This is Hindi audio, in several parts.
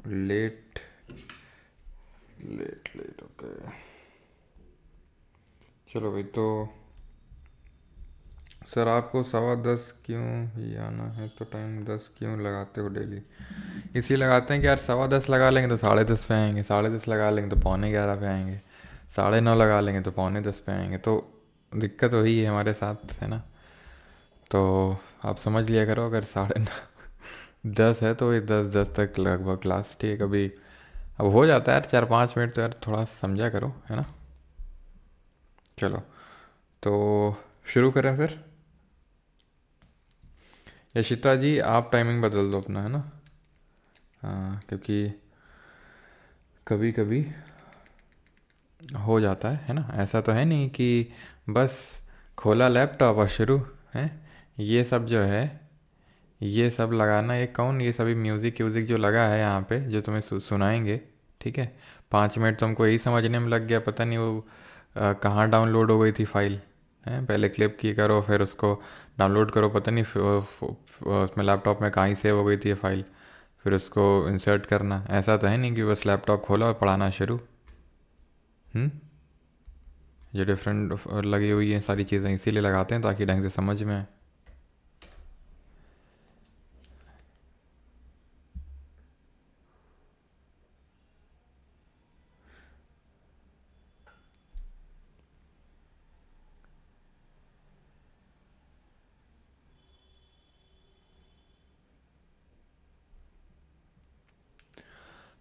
Late late late okay. चलो भाई, तो सर आपको 10:15 क्यों ही आना है, तो टाइम 10 क्यों लगाते हो डेली? इसी लगाते हैं कि यार 10:15 लगा लेंगे तो 10:30 पे आएंगे, 10:30 लगा लेंगे तो 11:45 पे आएंगे, 9:30 लगा लेंगे तो 9:45 पे आएंगे। तो दिक्कत वही है हमारे साथ, है ना? तो आप समझ लिया करो, अगर 9:30 है तो ये 10:10 तक लगभग क्लास, ठीक है? कभी अब हो जाता है यार 4-5 मिनट, तो यार थोड़ा समझा करो, है ना? चलो, तो शुरू करें फिर। यशिता जी, आप टाइमिंग बदल दो अपना, है ना? हाँ, क्योंकि कभी कभी हो जाता है ना? ऐसा तो है नहीं कि बस खोला लैपटॉप और शुरू है। ये सब जो है, ये सब लगाना, ये कौन, ये सभी म्यूज़िक व्यूज़िक जो लगा है यहाँ पे, जो तुम्हें सुनाएंगे, ठीक है? 5 मिनट तुमको यही समझने में लग गया, पता नहीं वो कहाँ डाउनलोड हो गई थी फाइल, है? पहले क्लिप की करो, फिर उसको डाउनलोड करो, पता नहीं उसमें लैपटॉप में कहाँ ही सेव हो गई थी ये फाइल, फिर उसको इंसर्ट करना। ऐसा तो है नहीं कि बस लैपटॉप खोला और पढ़ाना शुरू। हम्म। ये डिफरेंट लगी हुई हैं सारी चीज़ें, इसीलिए लगाते हैं ताकि ढंग से समझ में आए।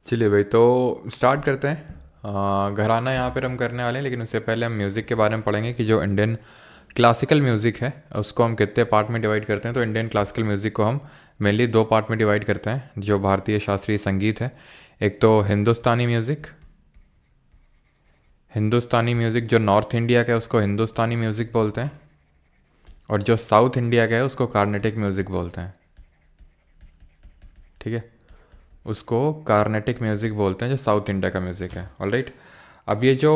चलिए भाई, तो स्टार्ट करते हैं। घराना यहाँ पर हम करने वाले हैं, लेकिन उससे पहले हम म्यूज़िक के बारे में पढ़ेंगे कि जो इंडियन क्लासिकल म्यूज़िक है उसको हम कितने पार्ट में डिवाइड करते हैं। तो इंडियन क्लासिकल म्यूज़िक को हम मेनली 2 पार्ट में डिवाइड करते हैं, जो भारतीय शास्त्रीय संगीत है। एक तो हिंदुस्तानी म्यूज़िक, हिंदुस्तानी म्यूज़िक जो नॉर्थ इंडिया का है उसको हिंदुस्तानी म्यूज़िक बोलते हैं, और जो साउथ इंडिया का है उसको कार्नेटिक म्यूज़िक बोलते हैं, ठीक है? उसको कार्नेटिक म्यूज़िक बोलते हैं जो साउथ इंडिया का म्यूज़िक है। ऑलराइट, अब ये जो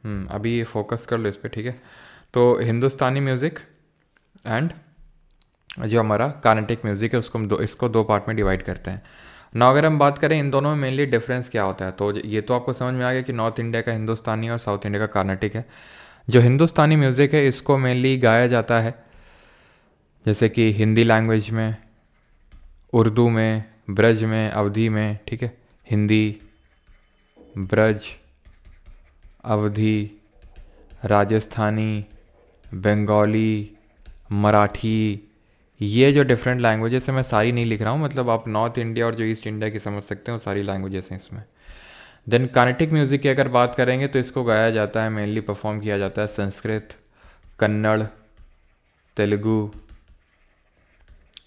अभी ये फोकस कर लो इस पर, ठीक है? तो हिंदुस्तानी म्यूज़िक एंड जो हमारा कार्नेटिक म्यूज़िक है उसको हम इसको 2 पार्ट में डिवाइड करते हैं ना। अगर हम बात करें इन दोनों में मेनली डिफरेंस क्या होता है, तो ये तो आपको समझ में आ गया कि नॉर्थ इंडिया का हिंदुस्तानी और साउथ इंडिया का कार्नेटिक है। जो हिंदुस्तानी म्यूज़िक है इसको मेनली गाया जाता है जैसे कि हिंदी लैंग्वेज में, उर्दू में, ब्रज में, अवधी में, ठीक है? हिंदी, ब्रज, अवधी, राजस्थानी, बंगाली, मराठी, ये जो डिफरेंट लैंग्वेजेस है, मैं सारी नहीं लिख रहा हूँ, मतलब आप नॉर्थ इंडिया और जो ईस्ट इंडिया की समझ सकते हैं वो सारी लैंग्वेजेस हैं इसमें। देन कार्नेटिक म्यूज़िक की अगर बात करेंगे तो इसको गाया जाता है, मेनली परफॉर्म किया जाता है संस्कृत, कन्नड़, तेलुगु,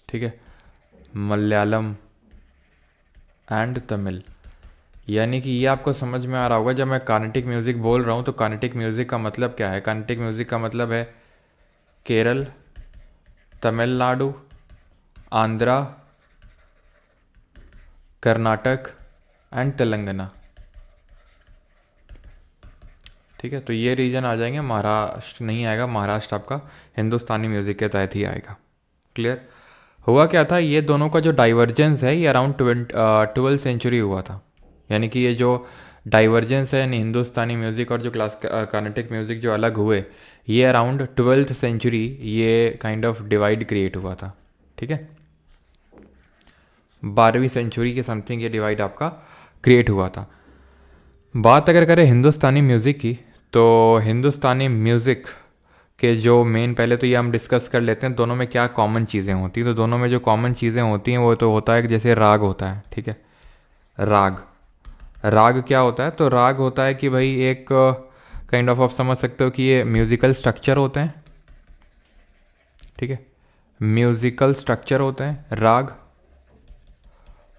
ठीक है, मलयालम एंड तमिल। यानी कि ये आपको समझ में आ रहा होगा जब मैं कार्नेटिक म्यूज़िक बोल रहा हूँ तो कार्नेटिक म्यूज़िक का मतलब क्या है। कार्नेटिक म्यूज़िक का मतलब है केरल, तमिलनाडु, आंध्रा, कर्नाटक एंड तेलंगाना, ठीक है? तो ये रीजन आ जाएंगे, महाराष्ट्र नहीं आएगा, महाराष्ट्र आपका हिंदुस्तानी म्यूज़िक के तहत ही आएगा। क्लियर? हुआ क्या था, ये दोनों का जो डाइवर्जेंस है ये अराउंड 12th सेंचुरी हुआ था। यानी कि ये जो डाइवर्जेंस है, यानी हिंदुस्तानी म्यूज़िक और जो कार्नेटिक म्यूज़िक जो अलग हुए, ये अराउंड 12th सेंचुरी ये काइंड ऑफ डिवाइड क्रिएट हुआ था, ठीक है? 12वीं सेंचुरी के समथिंग ये डिवाइड आपका क्रिएट हुआ था। बात अगर करें हिंदुस्तानी म्यूज़िक की, तो हिंदुस्तानी म्यूज़िक के जो मेन, पहले तो ये हम डिस्कस कर लेते हैं दोनों में क्या कॉमन चीज़ें होती हैं। तो दोनों में जो कॉमन चीज़ें होती हैं वो तो होता है कि जैसे राग होता है, ठीक है? राग, राग क्या होता है? तो राग होता है कि भाई एक काइंड ऑफ आप समझ सकते हो कि ये म्यूज़िकल स्ट्रक्चर होते हैं, ठीक है? म्यूज़िकल स्ट्रक्चर होते हैं राग,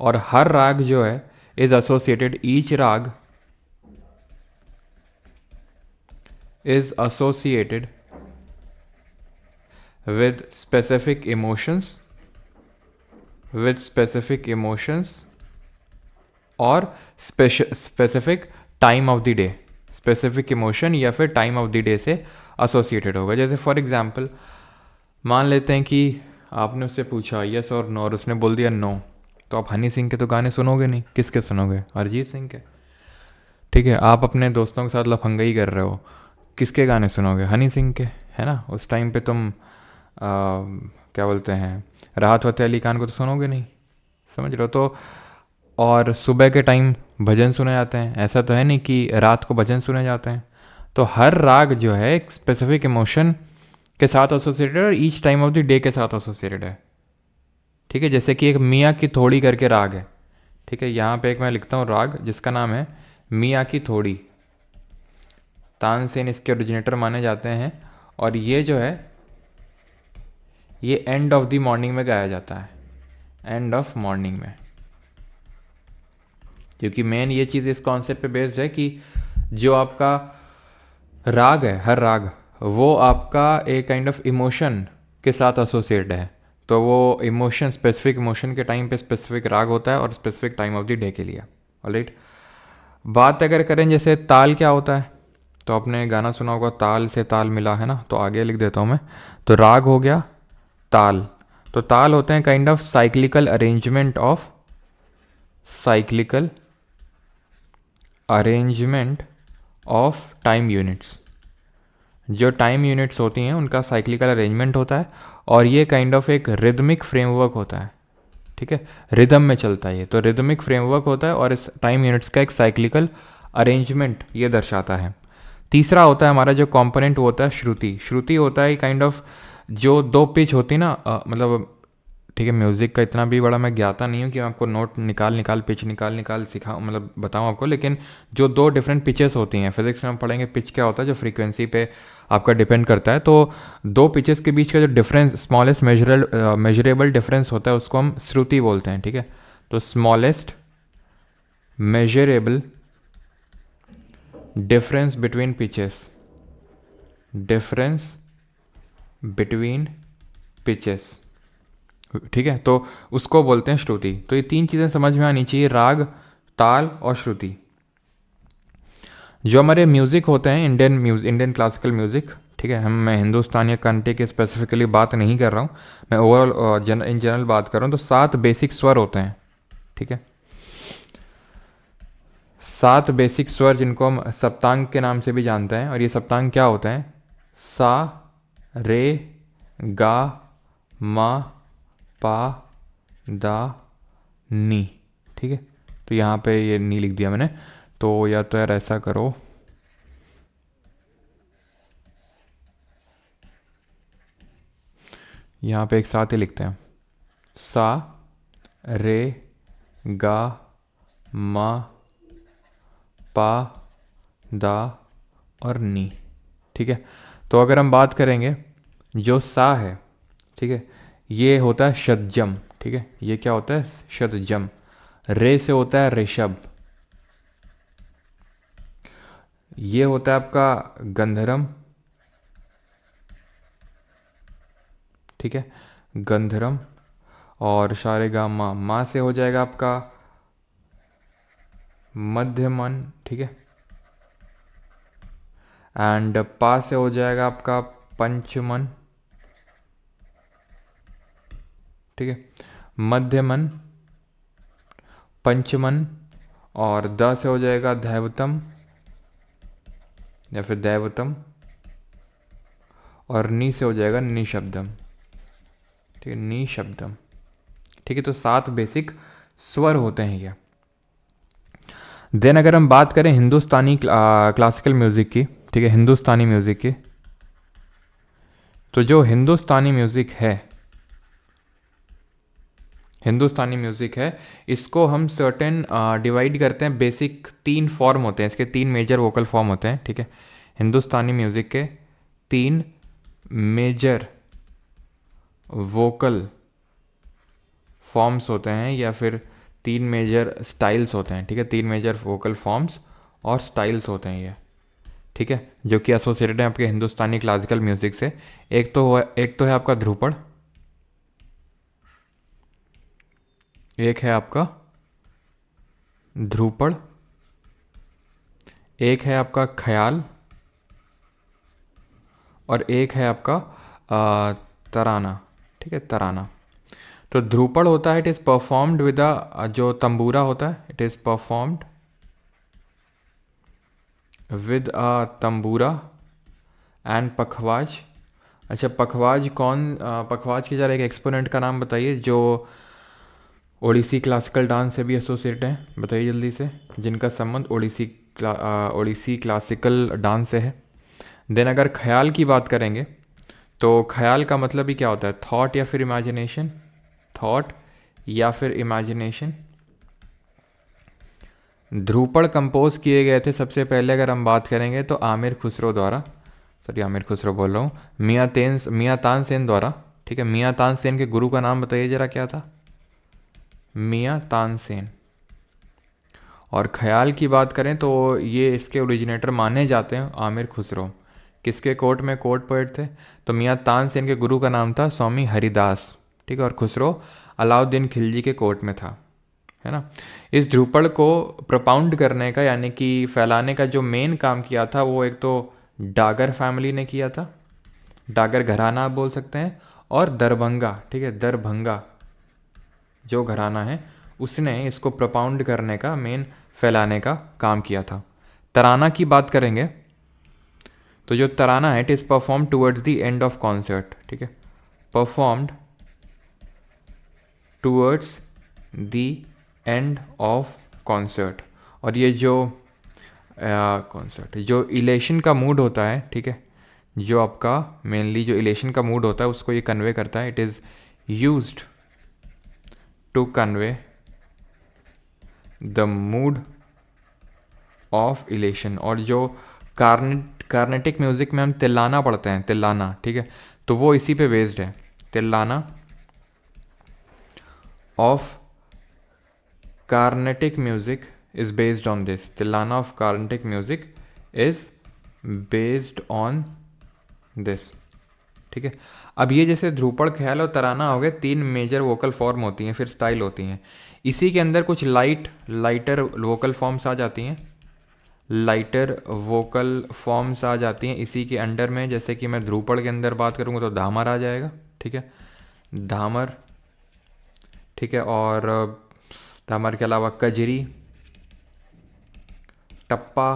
और हर राग जो है इज़ एसोसिएटेड, ईच राग is associated with specific emotions, with specific emotions और specific time of the day, specific emotion या फिर टाइम ऑफ द डे से एसोसिएटेड होगा। जैसे फॉर एग्जांपल मान लेते हैं कि आपने उससे पूछा यस और नो और उसने बोल दिया नो, तो आप हनी सिंह के तो गाने सुनोगे नहीं, किसके सुनोगे? अरिजीत सिंह के। ठीक है, आप अपने दोस्तों के साथ लफंगा ही कर रहे हो, किसके गाने सुनोगे? हनी सिंह के, है ना? उस टाइम पे तुम क्या बोलते हैं, राहत फ़तेह अली खान को तो सुनोगे नहीं, समझ रहे हो? तो और सुबह के टाइम भजन सुने जाते हैं, ऐसा तो है नहीं कि रात को भजन सुने जाते हैं। तो हर राग जो है एक स्पेसिफिक इमोशन के साथ एसोसिएटेड और each time of the day के साथ एसोसिएटेड है। ठीक है, जैसे कि एक मियाँ की थोड़ी करके राग है। ठीक है, यहाँ पे एक मैं लिखता हूँ राग जिसका नाम है मियाँ की थोड़ी। तानसेन इसके ओरिजिनेटर माने जाते हैं, और ये जो है ये एंड ऑफ द मॉर्निंग में गाया जाता है, एंड ऑफ मॉर्निंग में। क्योंकि मेन ये चीज़ इस कॉन्सेप्ट पे बेस्ड है कि जो आपका राग है, हर राग वो आपका एक काइंड ऑफ इमोशन के साथ एसोसिएट है। तो वो इमोशन, स्पेसिफिक इमोशन के टाइम पे स्पेसिफिक राग होता है और specific time of the day के लिए। ऑलराइट, बात अगर करें जैसे ताल क्या होता है, तो आपने गाना सुना होगा ताल से ताल मिला, है ना? तो आगे लिख देता हूँ मैं। तो राग हो गया ताल। तो ताल होते हैं kind of cyclical arrangement of, cyclical arrangement of time units. जो टाइम यूनिट्स होती हैं उनका साइक्लिकल अरेंजमेंट होता है, और ये काइंड ऑफ एक रिदमिक फ्रेमवर्क होता है। ठीक है, रिदम में चलता है ये, तो रिदमिक फ्रेमवर्क होता है और इस टाइम यूनिट्स का एक साइक्लिकल अरेंजमेंट ये दर्शाता है। तीसरा होता है हमारा जो कंपोनेंट होता है श्रुति। श्रुति होता है काइंड ऑफ जो दो पिच होती ना, मतलब ठीक है, म्यूज़िक का इतना भी बड़ा मैं ज्ञाता नहीं हूँ कि मैं आपको नोट निकाल निकाल पिच निकाल निकाल सिखाऊँ, मतलब बताऊँ आपको। लेकिन जो दो डिफरेंट पिचेस होती हैं, फिजिक्स में हम पढ़ेंगे पिच क्या होता है, जो फ्रीक्वेंसी पे आपका डिपेंड करता है। तो दो पिचेस के बीच का जो डिफरेंस, स्मॉलेस्ट मेजरेबल डिफरेंस होता है, उसको हम श्रुति बोलते हैं। ठीक है, तो smallest measurable difference between pitches, difference between pitches, ठीक है, तो उसको बोलते हैं श्रुति। तो ये तीन चीज़ें समझ में आनी चाहिए, राग, ताल और श्रुति। जो हमारे म्यूज़िक होते हैं, इंडियन क्लासिकल म्यूज़िक, ठीक है, मैं हिंदुस्तानी या कंटे की स्पेसिफिकली बात नहीं कर रहा हूँ, मैं ओवरऑल इन जनरल बात कर रहा हूँ। तो 7 बेसिक स्वर होते हैं। ठीक है, 7 बेसिक स्वर जिनको हम सप्तांग के नाम से भी जानते हैं। और ये सप्तांग क्या होते हैं? सा, रे, गा, मा, पा, दा, नी। ठीक है, तो यहाँ पे ये नी लिख दिया मैंने। तो या तो यार ऐसा करो, यहाँ पे एक साथ ही लिखते हैं, सा, रे, गा, मा, पा, दा और नी। ठीक है, तो अगर हम बात करेंगे जो सा है, ठीक है, ये होता है षडजम। ठीक है, ये क्या होता है? षडजम। रे से होता है ऋषभ, ये होता है आपका गंधर्म। ठीक है, गंधर्म। और सारेगामा, मा से हो जाएगा आपका मध्यमन। ठीक है, एंड पा से हो जाएगा आपका पंचमन। ठीक है, मध्यमन, पंचमन, और द से हो जाएगा दैवतम या फिर दैवतम, और नी से हो जाएगा निशब्दम। ठीक है, निशब्दम। ठीक है, तो 7 बेसिक स्वर होते हैं ये। देन अगर हम बात करें हिंदुस्तानी क्लासिकल म्यूज़िक की, ठीक है, हिंदुस्तानी म्यूज़िक की, तो जो हिंदुस्तानी म्यूज़िक है, हिंदुस्तानी म्यूज़िक है, इसको हम सर्टेन डिवाइड करते हैं। बेसिक 3 फॉर्म होते हैं इसके, 3 मेजर वोकल फॉर्म होते हैं। ठीक है, हिंदुस्तानी म्यूज़िक के 3 मेजर वोकल फॉर्म्स होते हैं, या फिर 3 मेजर स्टाइल्स होते हैं। ठीक है, 3 मेजर वोकल फॉर्म्स और स्टाइल्स होते हैं ये। ठीक है, जो कि एसोसिएटेड है आपके हिंदुस्तानी क्लासिकल म्यूज़िक से। एक तो है आपका ध्रुपद, एक है आपका ध्रुपद, एक है आपका ख्याल, और एक है आपका तराना, ठीक है, तराना। तो ध्रुपद होता है, it is performed with a, जो तंबूरा होता है, it is performed with a tambura and pakhawaj. अच्छा, पखवाज कौन, पखवाज के जरा एक एक्सपोनेंट का नाम बताइए जो ओडिसी क्लासिकल डांस से भी एसोसिएट है, बताइए जल्दी से, जिनका संबंध ओडिसी क्लासिकल डांस से है। देन अगर ख्याल की बात करेंगे तो ख्याल का मतलब ही क्या होता है, थॉट या फिर इमेजिनेशन, थॉट या फिर इमेजिनेशन। ध्रुपद कंपोज किए गए थे सबसे पहले अगर हम बात करेंगे तो आमिर खुसरो द्वारा, सॉरी आमिर खुसरो बोल रहा हूँ, मियाँ तानसेन द्वारा, ठीक है। मियाँ तानसेन के गुरु का नाम बताइए जरा क्या था, मियाँ तानसेन। और ख्याल की बात करें तो ये इसके ओरिजिनेटर माने जाते हैं आमिर खुसरो। किसके कोर्ट में कोर्ट पोएट थे, तो मियाँ तानसेन के गुरु का नाम था स्वामी हरिदास, ठीक है। और खुसरो अलाउद्दीन खिलजी के कोर्ट में था, है ना। इस ध्रुपद को प्रोपाउंड करने का यानी कि फैलाने का जो मेन काम किया था वो एक तो डागर फैमिली ने किया था, डागर घराना आप बोल सकते हैं, और दरभंगा, ठीक है, दरभंगा जो घराना है उसने इसको प्रोपाउंड करने का, मेन फैलाने का काम किया था। तराना की बात करेंगे तो जो तराना है, it is perform towards the end of concert, ठीक है, performed towards the end of concert. और ये जो कॉन्सर्ट, जो इलेशन का मूड होता है, ठीक है, जो आपका मेनली जो इलेशन का मूड होता है उसको ये कन्वे करता है। It is used to convey the mood of elation. और जो कार्नेटिक म्यूजिक में हम तिल्लाना पढ़ते हैं, तिल्लाना, ठीक है, तो वो इसी पे बेस्ड है, tillana of Carnatic music is based on this, tillana of Carnatic music is based on this, ठीक है। अब ये जैसे ध्रुपद, ख्याल और तराना हो गए, तीन मेजर वोकल फॉर्म होती हैं, फिर स्टाइल होती हैं। इसी के अंदर कुछ लाइटर वोकल फॉर्म्स आ जाती हैं, लाइटर वोकल फॉर्म्स आ जाती हैं इसी के अंडर में। जैसे कि मैं ध्रुपद के अंदर बात करूँगा तो धामर आ जाएगा, ठीक है, धामर, ठीक है। और धामर के अलावा कजरी, टप्पा,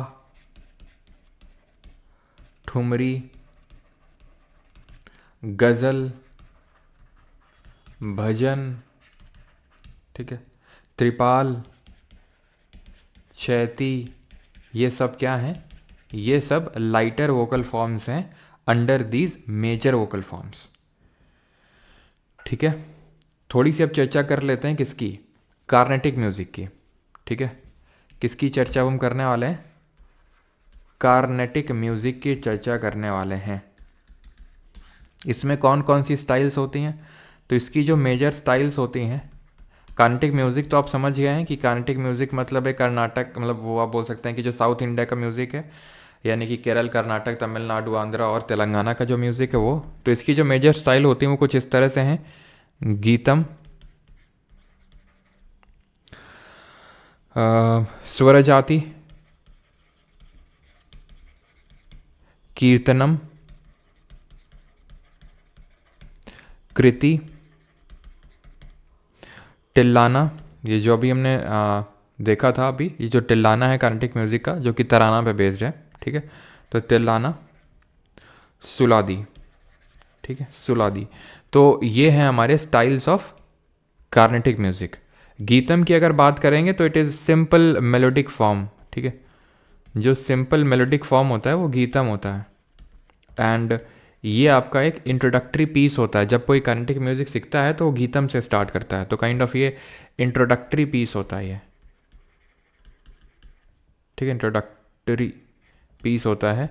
ठुमरी, गज़ल, भजन, ठीक है, त्रिपाल, चैती, ये सब क्या हैं, ये सब लाइटर वोकल फॉर्म्स हैं under these major vocal forms, ठीक है। थोड़ी सी अब चर्चा कर लेते हैं किसकी, कार्नेटिक म्यूज़िक की, ठीक है। किसकी चर्चा हम करने वाले हैं, कार्नेटिक म्यूज़िक की चर्चा करने वाले हैं। इसमें कौन कौन सी स्टाइल्स होती हैं, तो इसकी जो मेजर स्टाइल्स होती हैं, कार्नेटिक म्यूज़िक तो आप समझ गए हैं कि कार्नेटिक म्यूज़िक मतलब है कर्नाटक, मतलब वो आप बोल सकते हैं कि जो साउथ इंडिया का म्यूज़िक है, यानी कि केरल, कर्नाटक, तमिलनाडु, आंध्रा और तेलंगाना का जो म्यूज़िक है वो। तो इसकी जो मेजर स्टाइल होती है वो कुछ इस तरह से हैं, गीतम, स्वर जाति, कीर्तनम, कृति, टिल्लाना। ये जो अभी हमने देखा था अभी, ये जो टिल्लाना है कार्नेटिक म्यूज़िक का जो कि तराना पे बेस्ड है, ठीक है, तो टिल्लाना, सुलादी, ठीक है, सुलादी। तो ये हैं हमारे styles of Carnatic music. GITAM की अगर बात करेंगे तो it is simple melodic form, ठीक है, जो सिंपल मेलोडिक फॉर्म होता है वो गीतम होता है। एंड ये आपका एक इंट्रोडक्टरी पीस होता है, जब कोई कार्नेटिक म्यूज़िक सीखता है तो वो गीतम से स्टार्ट करता है, तो काइंड ऑफ ये इंट्रोडक्टरी पीस होता है ये, ठीक है, इंट्रोडक्टरी पीस होता है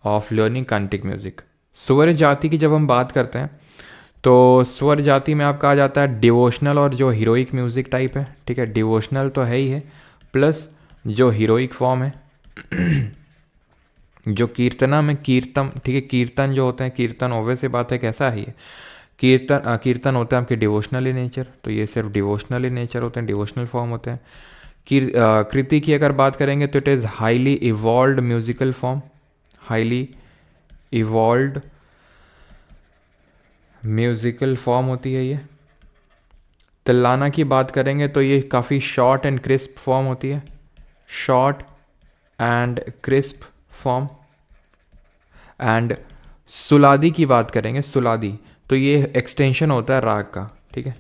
ऑफ लर्निंग कार्नेटिक म्यूज़िक। स्वर जाति की जब हम बात करते हैं तो स्वर जाति में आपका आ जाता है डिवोशनल और जो हीरोइक म्यूज़िक टाइप है, ठीक है, डिवोशनल तो है ही है, प्लस जो हीरोइक फॉर्म है जो कीर्तना में कीर्तन, ठीक है, कीर्तन जो होते हैं, कीर्तन ऑब्वियस सी बात है कैसा है ये, कीर्तन होते हैं आपके डिवोशनल इन नेचर, तो ये सिर्फ डिवोशनल इन नेचर होते हैं, डिवोशनल फॉर्म होते हैं। कृति की अगर बात करेंगे तो it is highly evolved musical form, highly evolved musical form होती है ये। तिल्लाना की बात करेंगे तो ये काफ़ी शॉर्ट एंड क्रिस्प फॉर्म होती है, short and crisp form. And suladi की बात करेंगे, सुलादी, तो ये एक्सटेंशन होता है राग का, ठीक है,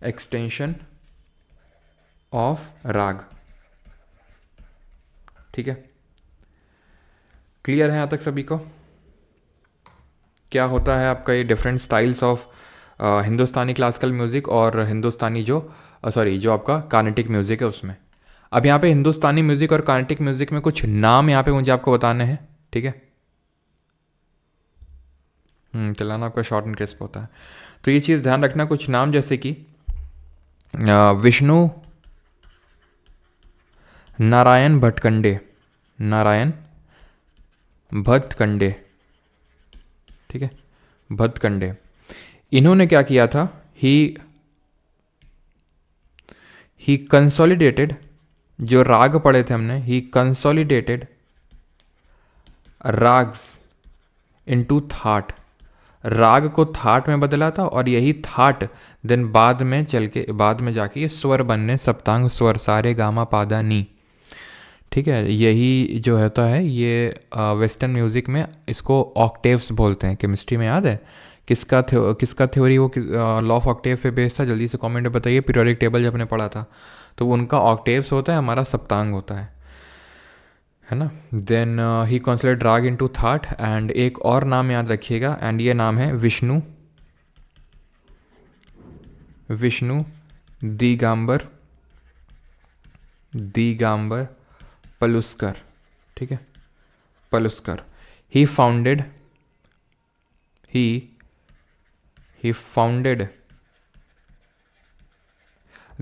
एक्सटेंशन ऑफ राग, ठीक है। क्लियर है यहाँ तक सभी को? क्या होता है आपका ये different styles of Hindustani classical music और हिंदुस्तानी जो जो आपका कार्नेटिक म्यूज़िक है उसमें। अब यहाँ पे हिंदुस्तानी म्यूज़िक और कार्नेटिक म्यूज़िक में कुछ नाम यहाँ पे मुझे आपको बताने हैं, ठीक है। तिलाना आपका शॉर्ट एंड क्रिस्प होता है, तो ये चीज़ ध्यान रखना। कुछ नाम जैसे कि विष्णु नारायण भटकंडे, नारायण भटकंडे, ठीक है, भटकंडे। इन्होंने क्या किया था, ही कंसोलिडेटेड, जो राग पढ़े थे हमने, ही कंसोलिडेटेड राग्स इनटू थाट, राग को थाट में बदला था और यही थाट देन बाद में जाके ये स्वर बनने, सप्तांग स्वर, सारे गामा पादा नी, ठीक है। यही जो होता है ये वेस्टर्न म्यूज़िक में इसको ऑक्टेव्स बोलते हैं। केमिस्ट्री में याद है किसका थ्योरी वो लॉ ऑफ ऑक्टेव पे बेस्ड था? जल्दी से कमेंट में बताइए। पीरियोडिक टेबल जब हमने पढ़ा था तो उनका ऑक्टेव्स होता है, हमारा सप्तांग होता है ना। देन ही कंसिडर्ड राग इनटू थाट। एंड एक और नाम याद रखिएगा, एंड ये नाम है विष्णु दिगांबर पलुस्कर, ठीक है, पलुस्कर। ही फाउंडेड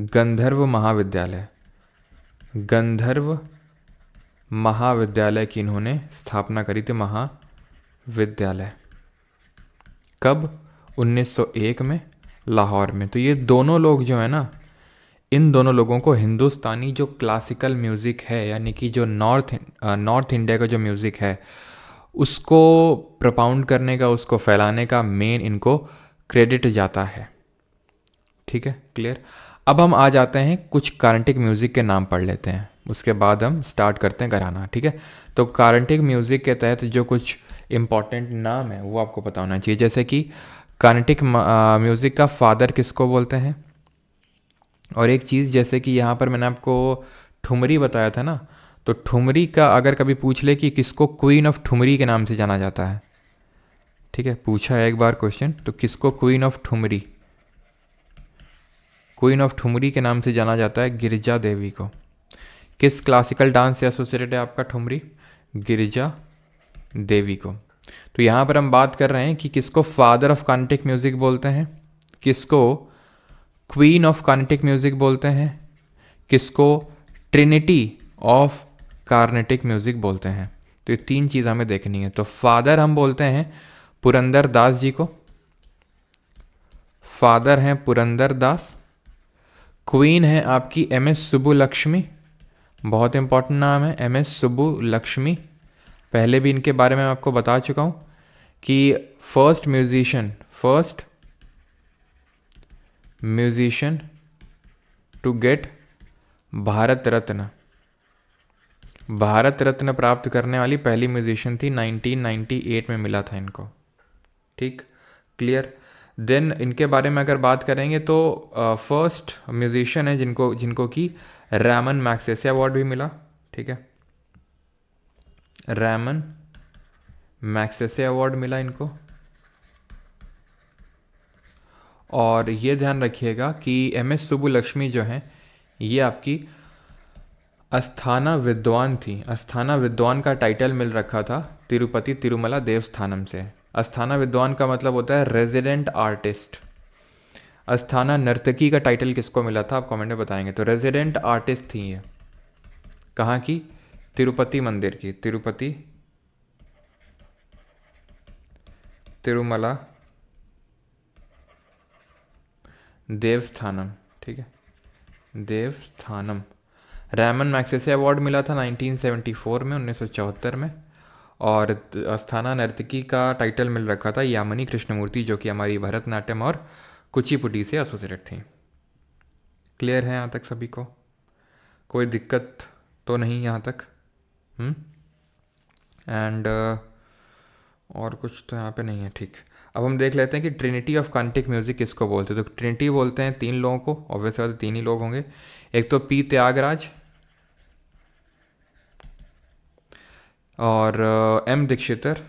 गंधर्व महाविद्यालय की इन्होंने स्थापना करी थी, महाविद्यालय। कब? 1901 में लाहौर में। तो ये दोनों लोग जो है ना, इन दोनों लोगों को हिंदुस्तानी जो क्लासिकल म्यूज़िक है, यानी कि जो नॉर्थ इंडिया का जो म्यूज़िक है उसको प्रपाउंड करने का, उसको फैलाने का मेन इनको क्रेडिट जाता है, ठीक है, क्लियर। अब हम आ जाते हैं कुछ कार्नेटिक म्यूज़िक के नाम पढ़ लेते हैं, उसके बाद हम स्टार्ट करते हैं घराना, ठीक है। तो कार्नेटिक म्यूज़िक के तहत जो कुछ इम्पॉर्टेंट नाम है वो आपको पता होना चाहिए। जैसे कि कार्नेटिक म्यूज़िक का फादर किसको बोलते हैं? और एक चीज़, जैसे कि यहाँ पर मैंने आपको ठुमरी बताया था ना, तो ठुमरी का अगर कभी पूछ ले कि किसको क्वीन ऑफ ठुमरी के नाम से जाना जाता है, ठीक है, पूछा है एक बार क्वेश्चन, तो किसको क्वीन ऑफ ठुमरी के नाम से जाना जाता है? गिरिजा देवी को। किस क्लासिकल डांस से एसोसिएटेड है आपका ठुमरी? गिरिजा देवी को। तो यहाँ पर हम बात कर रहे हैं कि किसको फादर ऑफ कार्नेटिक म्यूज़िक बोलते हैं, किसको क्वीन ऑफ कार्नेटिक म्यूज़िक बोलते हैं, किसको ट्रिनिटी ऑफ कार्नेटिक म्यूज़िक बोलते हैं। तो ये तीन चीज़ हमें देखनी है। तो फादर हम बोलते हैं पुरंदर दास जी को, फादर हैं पुरंदर दास। क्वीन है आपकी एम.एस. सुब्बुलक्ष्मी, बहुत इंपॉर्टेंट नाम है, एम.एस. सुब्बुलक्ष्मी। पहले भी इनके बारे में आपको बता चुका हूँ कि first musician to get Bharat Ratna प्राप्त करने वाली पहली म्यूजिशियन थी, 1998 में मिला था इनको, ठीक, क्लियर। देन इनके बारे में अगर बात करेंगे तो फर्स्ट म्यूजिशियन है जिनको कि रैमन मैग्सेसे अवार्ड भी मिला, ठीक है, रैमन मैग्सेसे अवार्ड मिला इनको। और ये ध्यान रखिएगा कि एम.एस. सुब्बुलक्ष्मी जो हैं ये आपकी अस्थाना विद्वान थी। अस्थाना विद्वान का टाइटल मिल रखा था तिरुपति तिरुमला देवस्थानम से। अस्थाना विद्वान का मतलब होता है रेजिडेंट आर्टिस्ट। अस्थाना नर्तकी का टाइटल किसको मिला था, आप कमेंट में बताएंगे। तो रेजिडेंट आर्टिस्ट थी ये, कहाँ की? तिरुपति मंदिर की, तिरुपति तिरुमला देवस्थानम, ठीक है, देवस्थानम। रैमन मैग्सेसे अवार्ड मिला था 1974 में, 1974 में। और अस्थाना नर्तकी का टाइटल मिल रखा था यामिनी कृष्णमूर्ति, जो कि हमारी भरतनाट्यम और कुचिपुड़ी से एसोसिएटेड थी। क्लियर है यहाँ तक सभी को? कोई दिक्कत तो नहीं यहाँ तक? एंड और कुछ तो यहाँ पे नहीं है, ठीक। अब हम देख लेते हैं कि ट्रिनिटी ऑफ कार्नेटिक म्यूजिक किसको बोलते हैं। तो ट्रिनिटी बोलते हैं तीन लोगों को, ऑब्वियसली बात है तीन ही लोग होंगे। एक तो पी त्यागराज और एम दीक्षितर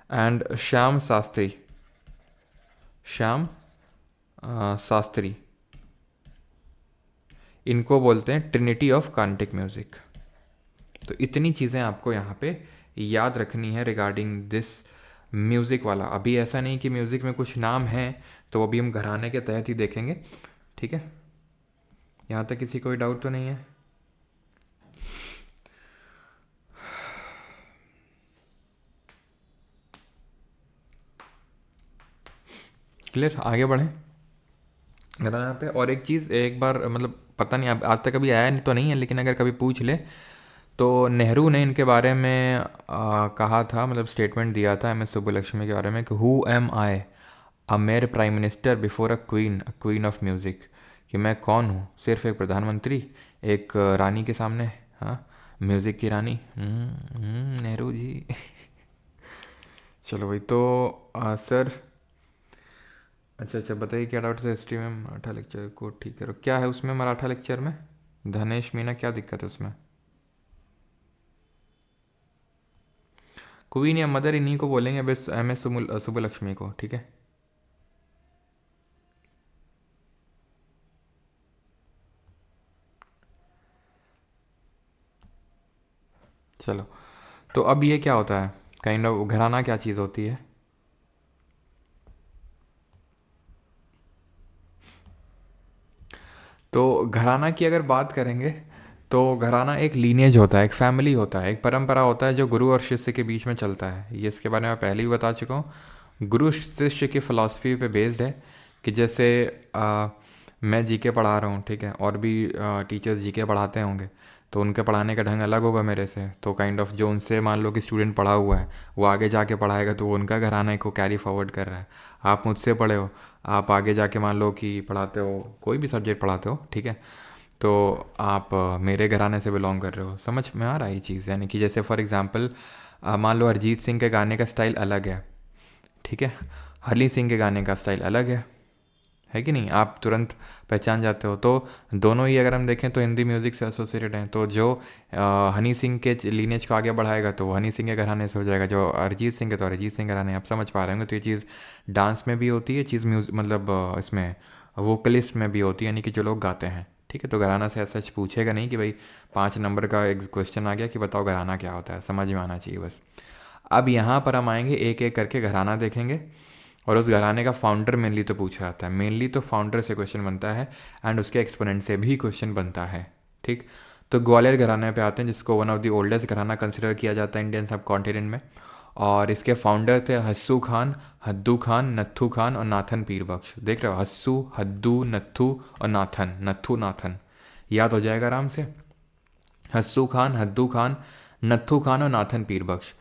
एंड श्याम शास्त्री। श्याम शास्त्री, इनको बोलते हैं ट्रिनिटी ऑफ कार्नेटिक म्यूजिक। तो इतनी चीज़ें आपको यहाँ पे याद रखनी है रिगार्डिंग दिस म्यूज़िक वाला। अभी ऐसा नहीं कि म्यूज़िक में कुछ नाम हैं, तो अभी हम घराने के तहत ही देखेंगे, ठीक है। यहाँ तक किसी कोई डाउट तो नहीं है? क्लियर, आगे बढ़ें घराना पे। और एक चीज़, एक बार मतलब पता नहीं अब आज तक कभी आया नहीं तो नहीं है, लेकिन अगर कभी पूछ ले तो नेहरू ने इनके बारे में कहा था, मतलब स्टेटमेंट दिया था एम एस सुब्बुलक्ष्मी के बारे में कि who am I a mayor prime minister before a queen of music, कि मैं कौन हूँ सिर्फ एक प्रधानमंत्री एक रानी के सामने, हाँ म्यूज़िक की रानी। नेहरू जी। चलो भाई, तो सर अच्छा बताइए क्या डाउट है हिस्ट्री में मराठा लेक्चर को? ठीक है, क्या है उसमें मराठा लेक्चर में? धनेश मीना, क्या दिक्कत है उसमें? क्वीन या मदर इन्हीं को बोलेंगे बस, एम एस सुब्बुलक्ष्मी को, ठीक है। चलो, तो अब ये क्या होता है, काइंड ऑफ घराना क्या चीज़ होती है? तो घराना की अगर बात करेंगे तो घराना एक लीनेज होता है, एक फैमिली होता है, एक परंपरा होता है जो गुरु और शिष्य के बीच में चलता है। ये इसके बारे में पहले ही बता चुका हूँ। गुरु शिष्य की फ़िलासफ़ी पे बेस्ड है कि जैसे मैं जीके पढ़ा रहा हूँ, ठीक है, और भी टीचर्स जीके पढ़ाते होंगे, तो उनके पढ़ाने का ढंग अलग होगा मेरे से। तो काइंड ऑफ जो उनसे मान लो कि स्टूडेंट पढ़ा हुआ है, वो आगे जाके पढ़ाएगा, तो वो उनका घराना को कैरी फॉरवर्ड कर रहा है। आप मुझसे पढ़े हो, आप आगे जाके मान लो कि पढ़ाते हो, कोई भी सब्जेक्ट पढ़ाते हो, ठीक है, तो आप मेरे घराने से बिलोंग कर रहे हो। समझ में आ रहा है ये चीज़? यानी कि जैसे फॉर एग्ज़ाम्पल मान लो अरिजीत सिंह के गाने का स्टाइल अलग है, ठीक है, हनी सिंह के गाने का स्टाइल अलग है कि नहीं? आप तुरंत पहचान जाते हो। तो दोनों ही अगर हम देखें तो हिंदी म्यूज़िक से एसोसिएटेड हैं। तो जो हनी सिंह के लीनेज को आगे बढ़ाएगा तो वो हनी सिंह के घराने से हो जाएगा, जो अरिजीत सिंह है तो अरिजीत सिंह घराने। आप समझ पा रहे होंगे। तो ये चीज़ डांस में भी होती है, चीज़ म्यूज़िक मतलब इसमें वोकलिस्ट में भी होती है, यानी कि जो लोग गाते हैं, ठीक है। तो घराना से ऐसा पूछेगा नहीं कि भाई 5 नंबर का एक क्वेश्चन आ गया कि बताओ घराना क्या होता है, समझ में आना चाहिए बस। अब यहाँ पर हम आएंगे एक एक करके घराना देखेंगे, और उस घराने का फाउंडर मेनली तो पूछा जाता है। मेनली तो फाउंडर से क्वेश्चन बनता है एंड उसके एक्सपोनेंट से भी क्वेश्चन बनता है, ठीक। तो ग्वालियर घराने पे आते हैं, जिसको वन ऑफ द ओल्डेस्ट घराना कंसिडर किया जाता है इंडियन सब कॉन्टिनेंट में। और इसके फाउंडर थे हस्सू खान, हद्दू खान, नत्थू खान और नाथन पीर बख्श। देख रहे हो, हस्सू, हद्दू, नत्थू और नाथन, नत्थू नाथन, याद हो जाएगा आराम से। हस्सू खान, हद्दू खान, नत्थू खान और नाथन पीर बख्श।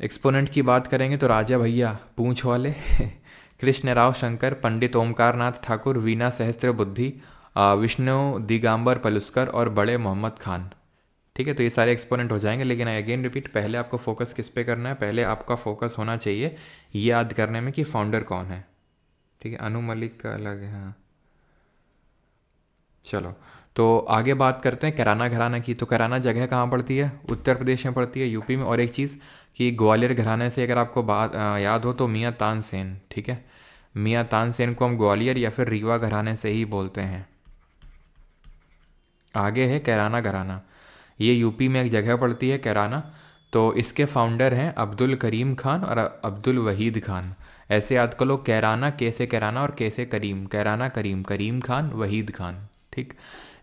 एक्सपोनेंट की बात करेंगे तो राजा भैया पूंछ वाले, कृष्ण राव शंकर, पंडित ओमकार नाथ ठाकुर, वीना सहस्त्र बुद्धि, विष्णु दिगांबर पलुस्कर और बड़े मोहम्मद खान, ठीक है। तो ये सारे एक्सपोनेंट हो जाएंगे। लेकिन अगेन रिपीट, पहले आपको फोकस किस पे करना है? पहले आपका फोकस होना चाहिए ये याद करने में कि फाउंडर कौन है, ठीक है। अनु मलिक का अलग है, हाँ। चलो, तो आगे बात करते हैं कैराना घराना की। तो कैराना जगह कहाँ पड़ती है? उत्तर प्रदेश में पड़ती है, यूपी में। और एक चीज़ कि ग्वालियर घराने से अगर आपको बात याद हो तो मियाँ तानसेन, ठीक है, मियाँ तानसेन को हम ग्वालियर या फिर रीवा घराने से ही बोलते हैं। आगे है कैराना घराना, ये यूपी में एक जगह पड़ती है कैराना। तो इसके फाउंडर हैं अब्दुल करीम खान और अब्दुल वहीद खान। ऐसे याद कर लो, कैराना, कैसे कैराना और कैसे करीम, कैराना करीम, करीम खान, वहीद खान, ठीक।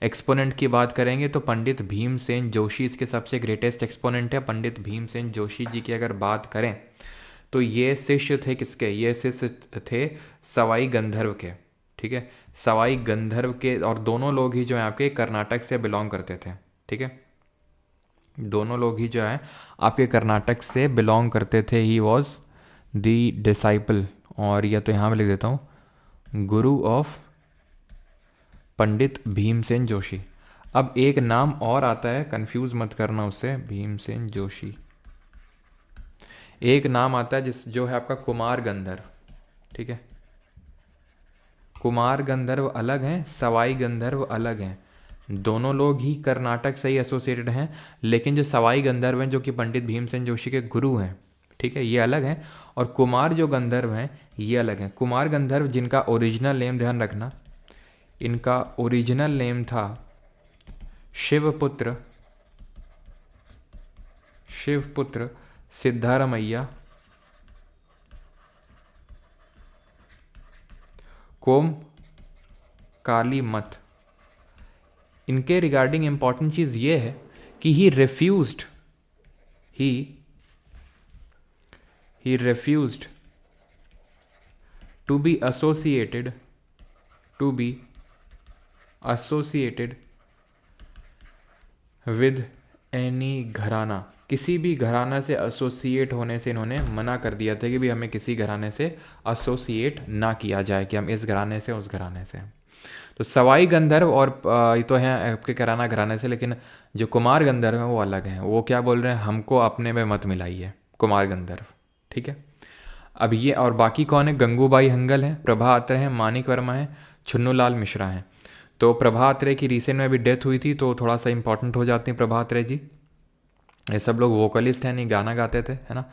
एक्सपोनेंट की बात करेंगे तो पंडित भीमसेन जोशी इसके सबसे ग्रेटेस्ट एक्सपोनेंट है। पंडित भीमसेन जोशी जी की अगर बात करें तो ये शिष्य थे किसके? ये शिष्य थे सवाई गंधर्व के, ठीक है, सवाई गंधर्व के। और दोनों लोग ही जो हैं आपके कर्नाटक से बिलोंग करते थे, ठीक है। दोनों लोग ही जो है आपके कर्नाटक से बिलोंग करते थे। ही वॉज दी डिसाइपल, और या तो यहाँ पे लिख देता हूँ, गुरु ऑफ पंडित भीमसेन जोशी। अब एक नाम और आता है, कंफ्यूज मत करना उससे, भीमसेन जोशी। एक नाम आता है जिस जो है आपका कुमार गंधर्व, ठीक है। कुमार गंधर्व अलग हैं, सवाई गंधर्व अलग हैं। दोनों लोग ही कर्नाटक से ही एसोसिएटेड हैं, लेकिन जो सवाई गंधर्व हैं जो कि पंडित भीमसेन जोशी के गुरु हैं, ठीक है, ये अलग हैं। और कुमार जो गंधर्व हैं ये अलग हैं। कुमार गंधर्व जिनका ओरिजिनल नेम, ध्यान रखना, इनका ओरिजिनल नेम था शिवपुत्र, शिवपुत्र सिद्धारमैया कोम काली मत। इनके रिगार्डिंग इंपॉर्टेंट चीज़ ये है कि he refused to be associated with any gharana. किसी भी घराना से एसोसिएट होने से इन्होंने मना कर दिया था कि भी हमें किसी घराने से एसोसिएट ना किया जाए, कि हम इस घराने से उस घराने से। तो सवाई गंधर्व और ये तो हैं आपके कराना घराने से, लेकिन जो कुमार गंधर्व हैं वो अलग हैं। वो क्या बोल रहे हैं, हमको अपने में मत मिलाइए, कुमार गंधर्व, ठीक है। अब ये और बाकी कौन है, गंगूबाई हंगल हैं, प्रभा अत्रे हैं, मानिक वर्मा हैं, छुन्नू लाल मिश्रा हैं। तो प्रभा अत्रे की रिसेंट में अभी डेथ हुई थी, तो थोड़ा सा इंपॉर्टेंट हो जाती हैं प्रभा अत्रे जी। ये सब लोग वोकलिस्ट हैं, नहीं गाना गाते थे, है ना।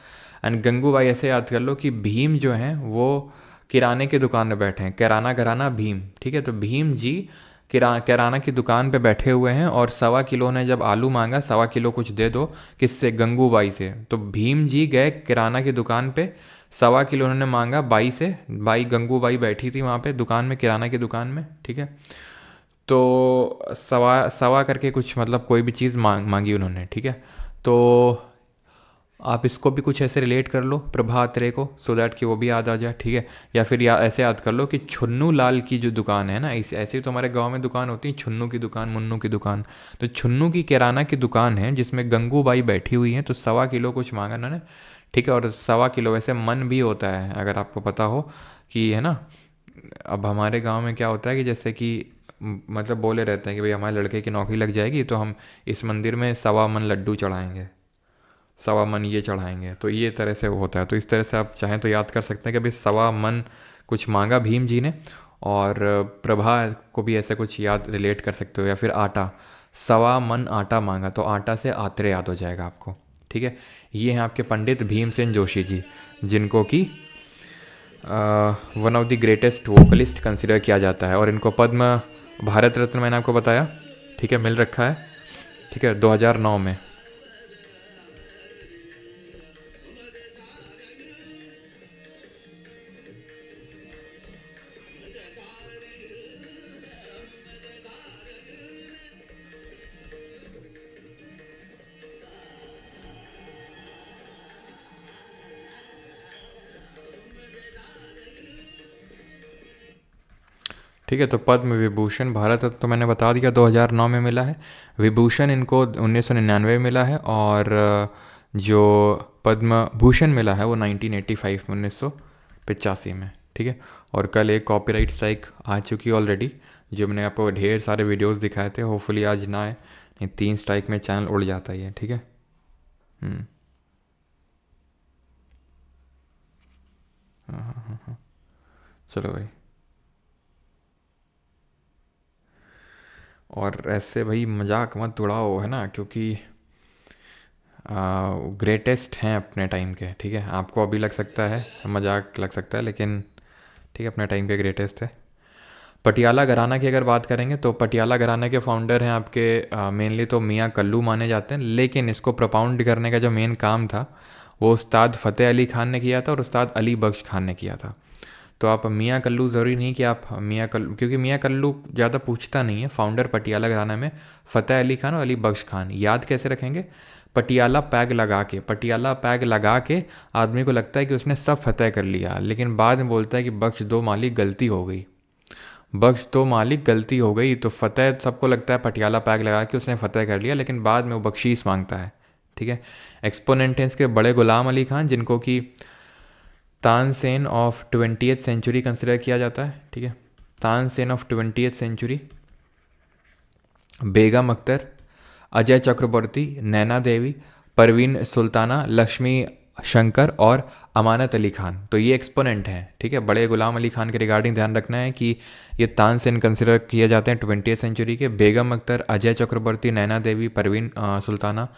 एंड गंगूबाई ऐसे याद कर लो कि भीम जो हैं वो किराने की दुकान में बैठे हैं, किराना घराना भीम, ठीक है। तो भीम जी किराना की दुकान पे बैठे हुए हैं, और 1.25 किलो ने जब आलू मांगा, 1.25 किलो कुछ दे दो, किससे, गंगूबाई से। तो भीम जी गए किराना की दुकान पे, 1.25 किलो उन्होंने मांगा बाई से। बाई गंगूबाई बैठी थी वहाँ पे दुकान में, किराना की दुकान में, ठीक है। तो सवा सवा करके कुछ मतलब कोई भी चीज़ मांगी उन्होंने, ठीक है। तो आप इसको भी कुछ ऐसे रिलेट कर लो प्रभा अत्रे को, सो दैट कि वो भी याद आ जाए, ठीक है। या फिर ऐसे याद कर लो कि छुन्नू लाल की जो दुकान है ना, ऐसे तो हमारे गांव में दुकान होती है, छुन्नू की दुकान, मुन्नू की दुकान। तो छुन्नू की किराना की दुकान है जिसमें गंगूबाई बैठी हुई हैं, तो 1.25 किलो कुछ मांगा उन्होंने, ठीक है। और 1.25 किलो वैसे मन भी होता है, अगर आपको पता हो कि, है ना। अब हमारे गांव में क्या होता है कि जैसे कि मतलब बोले रहते हैं कि भाई हमारे लड़के की नौकरी लग जाएगी तो हम इस मंदिर में 1.25 मन लड्डू चढ़ाएंगे, 1.25 मन ये चढ़ाएंगे। तो ये तरह से होता है। तो इस तरह से आप चाहें तो याद कर सकते हैं कि भाई 1.25 मन कुछ मांगा भीम जी ने, और प्रभा को भी ऐसे कुछ याद रिलेट कर सकते हो। या फिर आटा, 1.25 मन आटा मांगा, तो आटा से आत्रे याद हो जाएगा आपको, ठीक है। ये हैं आपके पंडित भीमसेन जोशी जी, जिनको कि one of the greatest vocalist consider किया जाता है। और इनको पद्म भारत रत्न मैंने आपको बताया, ठीक है, मिल रखा है, ठीक है, 2009 में। ठीक है। तो पद्म विभूषण भारत रत्न तो मैंने बता दिया 2009 में मिला है। विभूषण इनको 1999 में मिला है, और जो पद्म भूषण मिला है वो 1985 में, 1985 में, ठीक है। और कल एक कॉपीराइट स्ट्राइक आ चुकी है ऑलरेडी, जो मैंने आपको ढेर सारे वीडियोस दिखाए थे, होपफुली आज ना आए, नहीं 3 स्ट्राइक में चैनल उड़ जाता है ये, ठीक है। हाँ हाँ हाँ हाँ, चलो भाई। और ऐसे भाई मजाक मत उड़ाओ, है ना, क्योंकि ग्रेटेस्ट हैं अपने टाइम के, ठीक है। आपको अभी लग सकता है मजाक लग सकता है, लेकिन ठीक है, अपने टाइम के ग्रेटेस्ट है। पटियाला घराना की अगर बात करेंगे तो पटियाला घराना के फाउंडर हैं आपके मेनली तो मियाँ कल्लू माने जाते हैं, लेकिन इसको प्रोपाउंड करने का जो मेन काम था वो उस्ताद फ़तेह अली खान ने किया था, और उस्ताद अली बख्श खान ने किया था। तो आप मियाँ कल्लू ज़रूरी नहीं कि आप मियाँ कल्लू, क्योंकि मियाँ कल्लू ज़्यादा पूछता नहीं है। फाउंडर पटियाला घराना में फ़तेह अली खान और अली बख्श खान। याद कैसे रखेंगे, पटियाला पैग लगा के, पटियाला पैग लगा के आदमी को लगता है कि उसने सब फतेह कर लिया, लेकिन बाद में बोलता है कि बख्श दो मालिक, गलती हो गई। बख्श तो मालिक गलती हो गई। तो फ़तेह सबको लगता है पटियाला पैग लगा के उसने फ़तेह कर लिया, लेकिन बाद में वो बख्शीश मांगता है। ठीक है। एक्सपोनेंट हैं इसके बड़े गुलाम अली खान, जिनको कि Tansen of 20th century consider किया जाता है। ठीक है। तानसेन ऑफ 20th सेंचुरी, बेगम अख्तर, अजय चक्रवर्ती, नैना देवी, परवीन सुल्ताना, लक्ष्मी शंकर और अमानत अली खान। तो ये एक्सपोनेंट हैं। ठीक है। बड़े गुलाम अली खान के रिगार्डिंग ध्यान रखना है कि ये तानसेन कंसिडर किए जाते हैं 20th सेंचुरी के। बेगम अख्तर, अजय चक्रवर्ती, नैना देवी, परवीन सुल्ताना,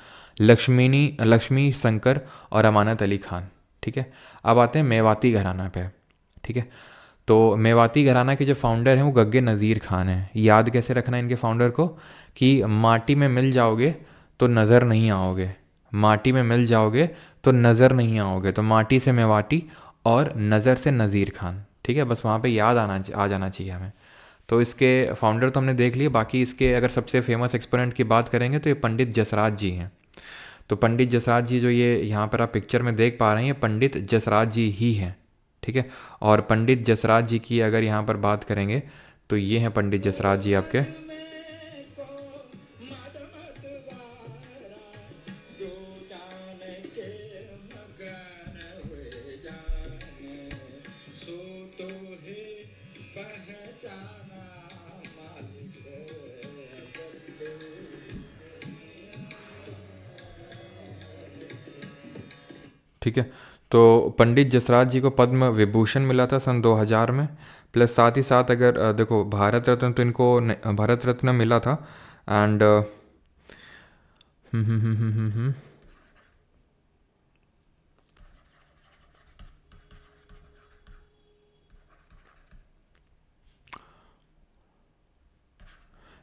लक्ष्मी शंकर और अमानत अली खान। ठीक है। अब आते हैं मेवाती घराना पे। ठीक है। तो मेवाती घराना के जो फाउंडर हैं वो गग्गे नज़ीर खान हैं। याद कैसे रखना है इनके फाउंडर को कि माटी में मिल जाओगे तो नज़र नहीं आओगे, माटी में मिल जाओगे तो नज़र नहीं आओगे। तो माटी से मेवाती और नज़र से नज़ीर खान। ठीक है। बस वहाँ पे याद आ जाना चाहिए हमें। तो इसके फाउंडर तो हमने देख लिए। बाकी इसके अगर सबसे फेमस एक्सपोनेंट की बात करेंगे तो ये पंडित जसराज जी हैं। तो पंडित जसराज जी जो ये यहाँ पर आप पिक्चर में देख पा रहे हैं, ये पंडित जसराज जी ही हैं। ठीक है। और पंडित जसराज जी की अगर यहाँ पर बात करेंगे तो ये हैं पंडित जसराज जी आपके। ठीक है। तो पंडित जसराज जी को पद्म विभूषण मिला था सन 2000 में। प्लस साथ ही साथ अगर देखो भारत रत्न तो इनको भारत रत्न मिला था। एंड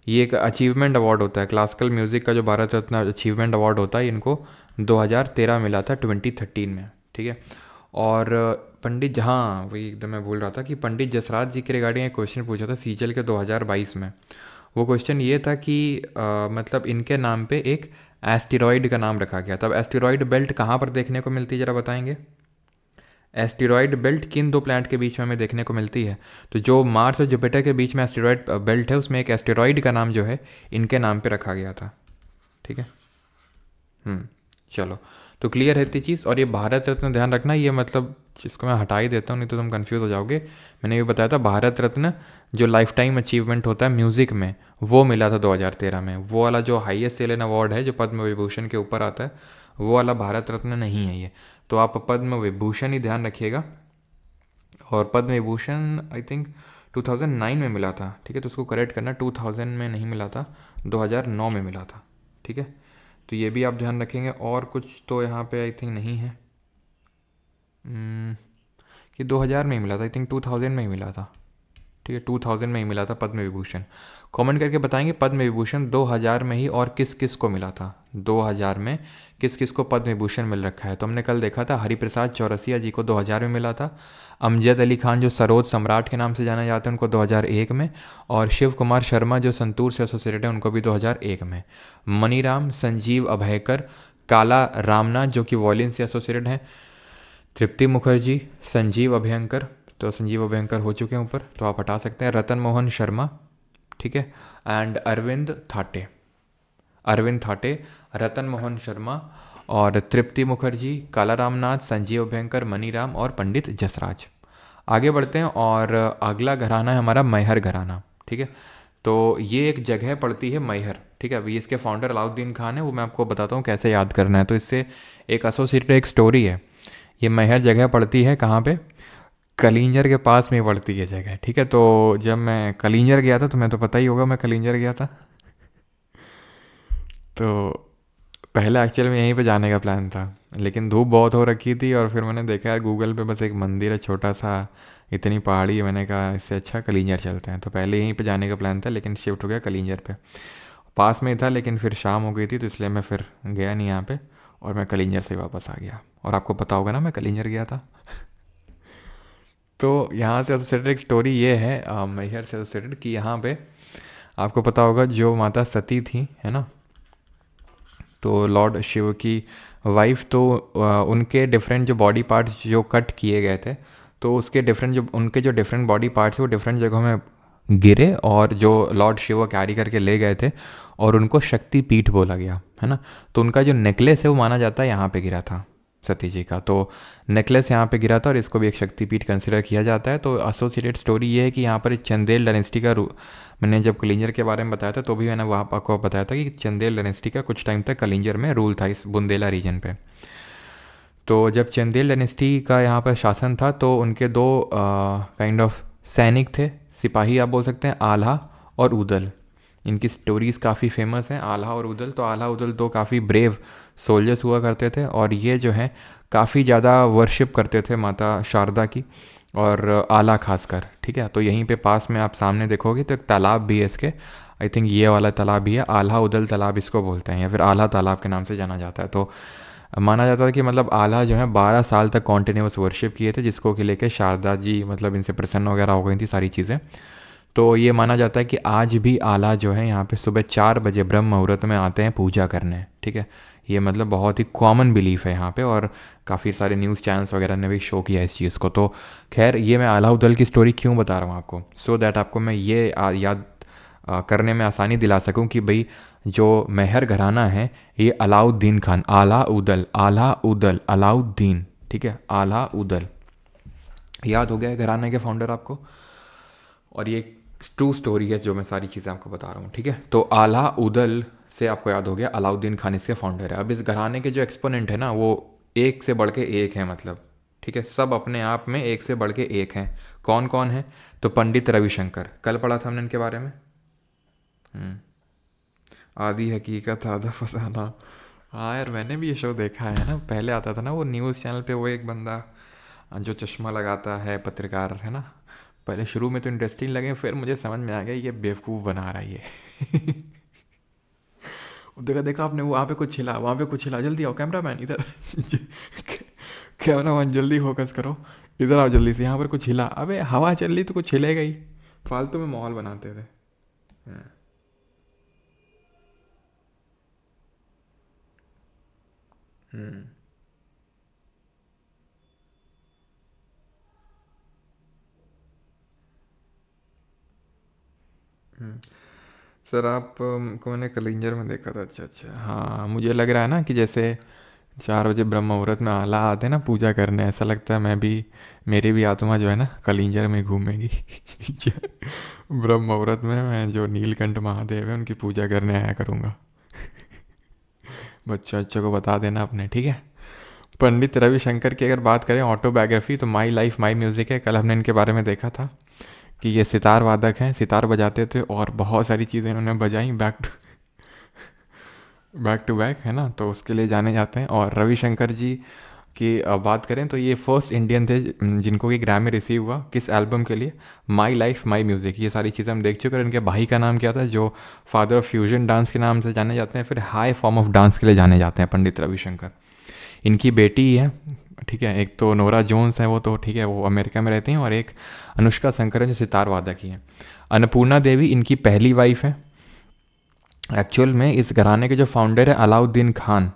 ये एक अचीवमेंट अवार्ड होता है, क्लासिकल म्यूज़िक का जो भारत रत्न अचीवमेंट अवार्ड होता है इनको 2013 मिला था 2013 में। ठीक है। और पंडित, हाँ वही एकदम मैं भूल रहा था कि पंडित जसराज जी के रिगार्डिंग एक क्वेश्चन पूछा था सीजल के 2022 में। वो क्वेश्चन ये था कि मतलब इनके नाम पे एक एस्टेरॉयड का नाम रखा गया। तब एस्टेरॉयड बेल्ट कहाँ पर देखने को मिलती है ज़रा बताएंगे? एस्टेरॉयड बेल्ट किन दो प्लैनेट के बीच में हमें देखने को मिलती है? तो जो मार्स और जुपिटर के बीच में एस्टेरॉयड बेल्ट है उसमें एक एस्टेरॉयड का नाम जो है इनके नाम पे रखा गया था। ठीक है। चलो, तो क्लियर है इतनी चीज़। और ये भारत रत्न ध्यान रखना, ये मतलब जिसको मैं हटा ही देता हूँ नहीं तो तुम कंफ्यूज हो जाओगे। मैंने ये बताया था भारत रत्न जो लाइफ टाइम अचीवमेंट होता है म्यूज़िक में वो मिला था 2013 में। वो वाला जो हाईएस्ट सेलिंग अवार्ड है जो पद्म विभूषण के ऊपर आता है वो वाला भारत रत्न नहीं है ये। तो आप पद्म विभूषण ही ध्यान रखिएगा। और पद्म विभूषण आई थिंक 2009 में मिला था। ठीक है। तो उसको करेक्ट करना, 2000 में नहीं मिला था, 2009 में मिला था। ठीक है। तो ये भी आप ध्यान रखेंगे। और कुछ तो यहाँ पे आई थिंक नहीं है कि 2000 में ही मिला था, आई थिंक 2000 में ही मिला था। ठीक है। 2000 में ही मिला था पद्म विभूषण। कमेंट करके बताएंगे पद्म विभूषण 2000 में ही और किस किस को मिला था। 2000 में किस किस को पद्म विभूषण मिल रखा है? तो हमने कल देखा था हरिप्रसाद चौरसिया जी को 2000 में मिला था। अमजद अली खान जो सरोज सम्राट के नाम से जाना जाते हैं उनको 2001 में। और शिव कुमार शर्मा जो संतूर से एसोसिएटेड है उनको भी 2001 में। मनीराम, संजीव अभयकर, काला रामनाथ जो कि वॉलिन से एसोसिएटेड हैं, तृप्ति मुखर्जी, संजीव अभयंकर। तो संजीव अभयंकर हो चुके हैं ऊपर तो आप हटा सकते हैं। रतन मोहन शर्मा। ठीक है। एंड अरविंद थाटे, रतन मोहन शर्मा और तृप्ति मुखर्जी, काला रामनाथ, संजीव अभयंकर, मनीराम और पंडित जसराज। आगे बढ़ते हैं और अगला घराना है हमारा मैहर घराना। ठीक है। तो ये एक जगह पड़ती है मैहर। ठीक है। अभी इसके फाउंडर अलाउद्दीन खान है, वो मैं आपको बताता हूँ कैसे याद करना है। तो इससे एक एसोसिएटेड एक स्टोरी है। ये मैहर जगह पड़ती है कहाँ पे? कलिंजर के पास में पड़ती है जगह। ठीक है। तो जब मैं कलिंजर गया था, तुम्हें तो पता ही होगा मैं कलिंजर गया था, तो पहले एक्चुअली में यहीं पे जाने का प्लान था, लेकिन धूप बहुत हो रखी थी और फिर मैंने देखा यार गूगल पे बस एक मंदिर है छोटा सा, इतनी पहाड़ी है, मैंने कहा इससे अच्छा कलिंजर चलते हैं। तो पहले यहीं पे जाने का प्लान था लेकिन शिफ्ट हो गया कलिंजर पे। पास में ही था लेकिन फिर शाम हो गई थी तो इसलिए मैं फिर गया नहीं यहाँ पे और मैं कलिंजर से वापस आ गया। और आपको पता होगा ना मैं कलिंजर गया था। तो यहाँ से एसोसिएटेड एक स्टोरी ये है मैहर से एसोसिएटेड कि यहाँ पे आपको पता होगा जो माता सती थी है ना, तो लॉर्ड शिव की वाइफ, तो उनके डिफरेंट जो बॉडी पार्ट्स जो कट किए गए थे तो उसके डिफरेंट जो उनके जो डिफरेंट बॉडी पार्ट्स वो डिफरेंट जगहों में गिरे और जो लॉर्ड शिव वो कैरी करके ले गए थे और उनको शक्ति पीठ बोला गया, है ना। तो उनका जो नेकलेस है वो माना जाता है यहाँ पे गिरा था सती जी का, तो नेकलेस यहाँ पे गिरा था और इसको भी एक शक्तिपीठ कंसिडर किया जाता है। तो एसोसिएटेड स्टोरी ये है कि यहाँ पर चंदेल डायनेस्टी का मैंने जब कलिंजर के बारे में बताया था तो भी मैंने वहाँ पर आपको बताया था कि चंदेल डायनेस्टी का कुछ टाइम तक कलिंजर में रूल था इस बुंदेला रीजन पे। तो जब चंदेल डायनेस्टी का यहाँ पर शासन था तो उनके दो काइंड ऑफ सैनिक थे, सिपाही आप बोल सकते हैं, आल्हा और उदल। इनकी स्टोरीज़ काफ़ी फेमस हैं, आल्हा और उदल। तो आल्हा उदल दो काफ़ी ब्रेव सोल्जर्स हुआ करते थे और ये जो है काफ़ी ज़्यादा वर्शिप करते थे माता शारदा की और आला खासकर, ठीक है। तो यहीं पे पास में आप सामने देखोगे तो एक तालाब भी है इसके, आई थिंक ये वाला तालाब भी है, आल्हा उदल तालाब इसको बोलते हैं या फिर आल्हा तालाब के नाम से जाना जाता है। तो माना जाता है कि मतलब आल्हा जो है 12 साल तक कॉन्टिन्यूस वर्शिप किए थे, जिसको कि लेके शारदा जी मतलब इनसे प्रसन्न वगैरह हो गई थी सारी चीज़ें। तो ये माना जाता है कि आज भी आला जो है यहाँ पे सुबह 4 बजे ब्रह्म मुहूर्त में आते हैं पूजा करने, ठीक है। ये मतलब बहुत ही कॉमन बिलीफ है यहाँ पे और काफ़ी सारे न्यूज़ चैनल्स वगैरह ने भी शो किया है इस चीज़ को। तो खैर ये मैं आला उदल की स्टोरी क्यों बता रहा हूँ आपको, सो दैट आपको मैं ये याद करने में आसानी दिला सकूं कि भाई जो मेहर घराना है ये अलाउद्दीन खान, आला उदल अलाउद्दीन, ठीक है, आला उदल याद हो गया है घराने के फाउंडर आपको। और ये ट्रू स्टोरी है जो मैं सारी चीज़ें आपको बता रहा हूँ, ठीक है। तो आला उदल से आपको याद हो गया अलाउद्दीन खान इसके फाउंडर है। अब इस घराने के जो एक्सपोनेंट है ना वो एक से बढ़ के एक है, मतलब ठीक है, सब अपने आप में एक से बढ़ के एक हैं। कौन कौन है? तो पंडित रविशंकर, कल पढ़ा था हमने इनके बारे में। आदि हकीकत आधा फसाना। हाँ यार मैंने भी ये शो देखा है ना, पहले आता था ना वो न्यूज़ चैनल पे, वो एक बंदा जो चश्मा लगाता है पत्रकार, है ना। पहले शुरू में तो इंटरेस्टिंग लगे, फिर मुझे समझ में आ गया ये बेवकूफ़ बना रहा है ये। देखा देखा आपने वहाँ पे कुछ हिला, वहाँ पे कुछ हिला, जल्दी आओ कैमरा मैन इधर। कैमरा मैन जल्दी फोकस करो, इधर आओ जल्दी से, यहाँ पर कुछ हिला। अबे हवा चल रही तो कुछ हिलेगा ही, फालतू में माहौल बनाते थे। हाँ। हम्म। हम्म। सर आप को मैंने कलिंजर में देखा था, अच्छा अच्छा, हाँ मुझे लग रहा है ना कि जैसे 4 बजे ब्रह्म मुहूर्त में आला आते हैं ना पूजा करने, ऐसा लगता है मैं भी, मेरी भी आत्मा जो है ना कलिंजर में घूमेगी। ब्रह्म मुहूर्त में मैं जो नीलकंठ महादेव है उनकी पूजा करने आया करूँगा। बच्चों बच्चों को बता देना अपने, ठीक है। पंडित रविशंकर की अगर बात करें ऑटोबायोग्राफी, तो माई लाइफ माई म्यूज़िक है, कल हमने इनके बारे में देखा था कि ये सितार वादक हैं, सितार बजाते थे और बहुत सारी चीज़ें इन्होंने बजाई बैक टू बैक, है ना। तो उसके लिए जाने जाते हैं। और रविशंकर जी की बात करें तो ये फर्स्ट इंडियन थे जिनको कि ग्रैमी रिसीव हुआ, किस एल्बम के लिए? My life my music. ये सारी चीज़ें हम देख चुके हैं। इनके भाई का नाम क्या था जो फादर ऑफ फ्यूजन डांस के नाम से जाने जाते हैं, फिर हाई फॉर्म ऑफ डांस के लिए जाने जाते हैं पंडित रविशंकर। इनकी बेटी है, ठीक है, एक तो नोरा जोन्स है, वो तो ठीक है वो अमेरिका में रहती हैं, और एक अनुष्का शंकर है जो सितार वादक ही हैं। अन्नपूर्णा देवी इनकी पहली वाइफ है। एक्चुअल में इस घराने के जो फाउंडर है अलाउद्दीन खान,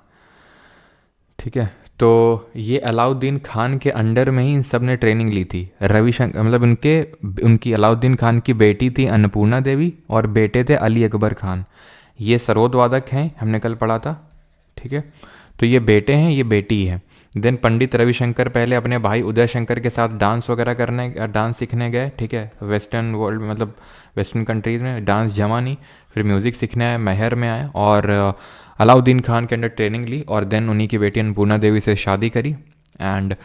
ठीक है। तो ये अलाउद्दीन खान के अंडर में ही इन सब ने ट्रेनिंग ली थी। रविशंकर मतलब उनकी अलाउद्दीन खान की बेटी थी अन्नपूर्णा देवी और बेटे थे अली अकबर खान। ये सरोद वादक हैं, हमने कल पढ़ा था, ठीक है। तो ये बेटे हैं, ये बेटी है। देन पंडित रविशंकर पहले अपने भाई उदय शंकर के साथ डांस वगैरह करने, डांस सीखने गए, ठीक है, वेस्टर्न वर्ल्ड में, मतलब वेस्टर्न कंट्रीज़ में डांस जमा नहीं। फिर म्यूज़िक सीखने आए, महर में आए और अलाउद्दीन खान के अंडर ट्रेनिंग ली और देन उन्हीं की बेटी अन्नपूर्णा देवी से शादी करी। एंड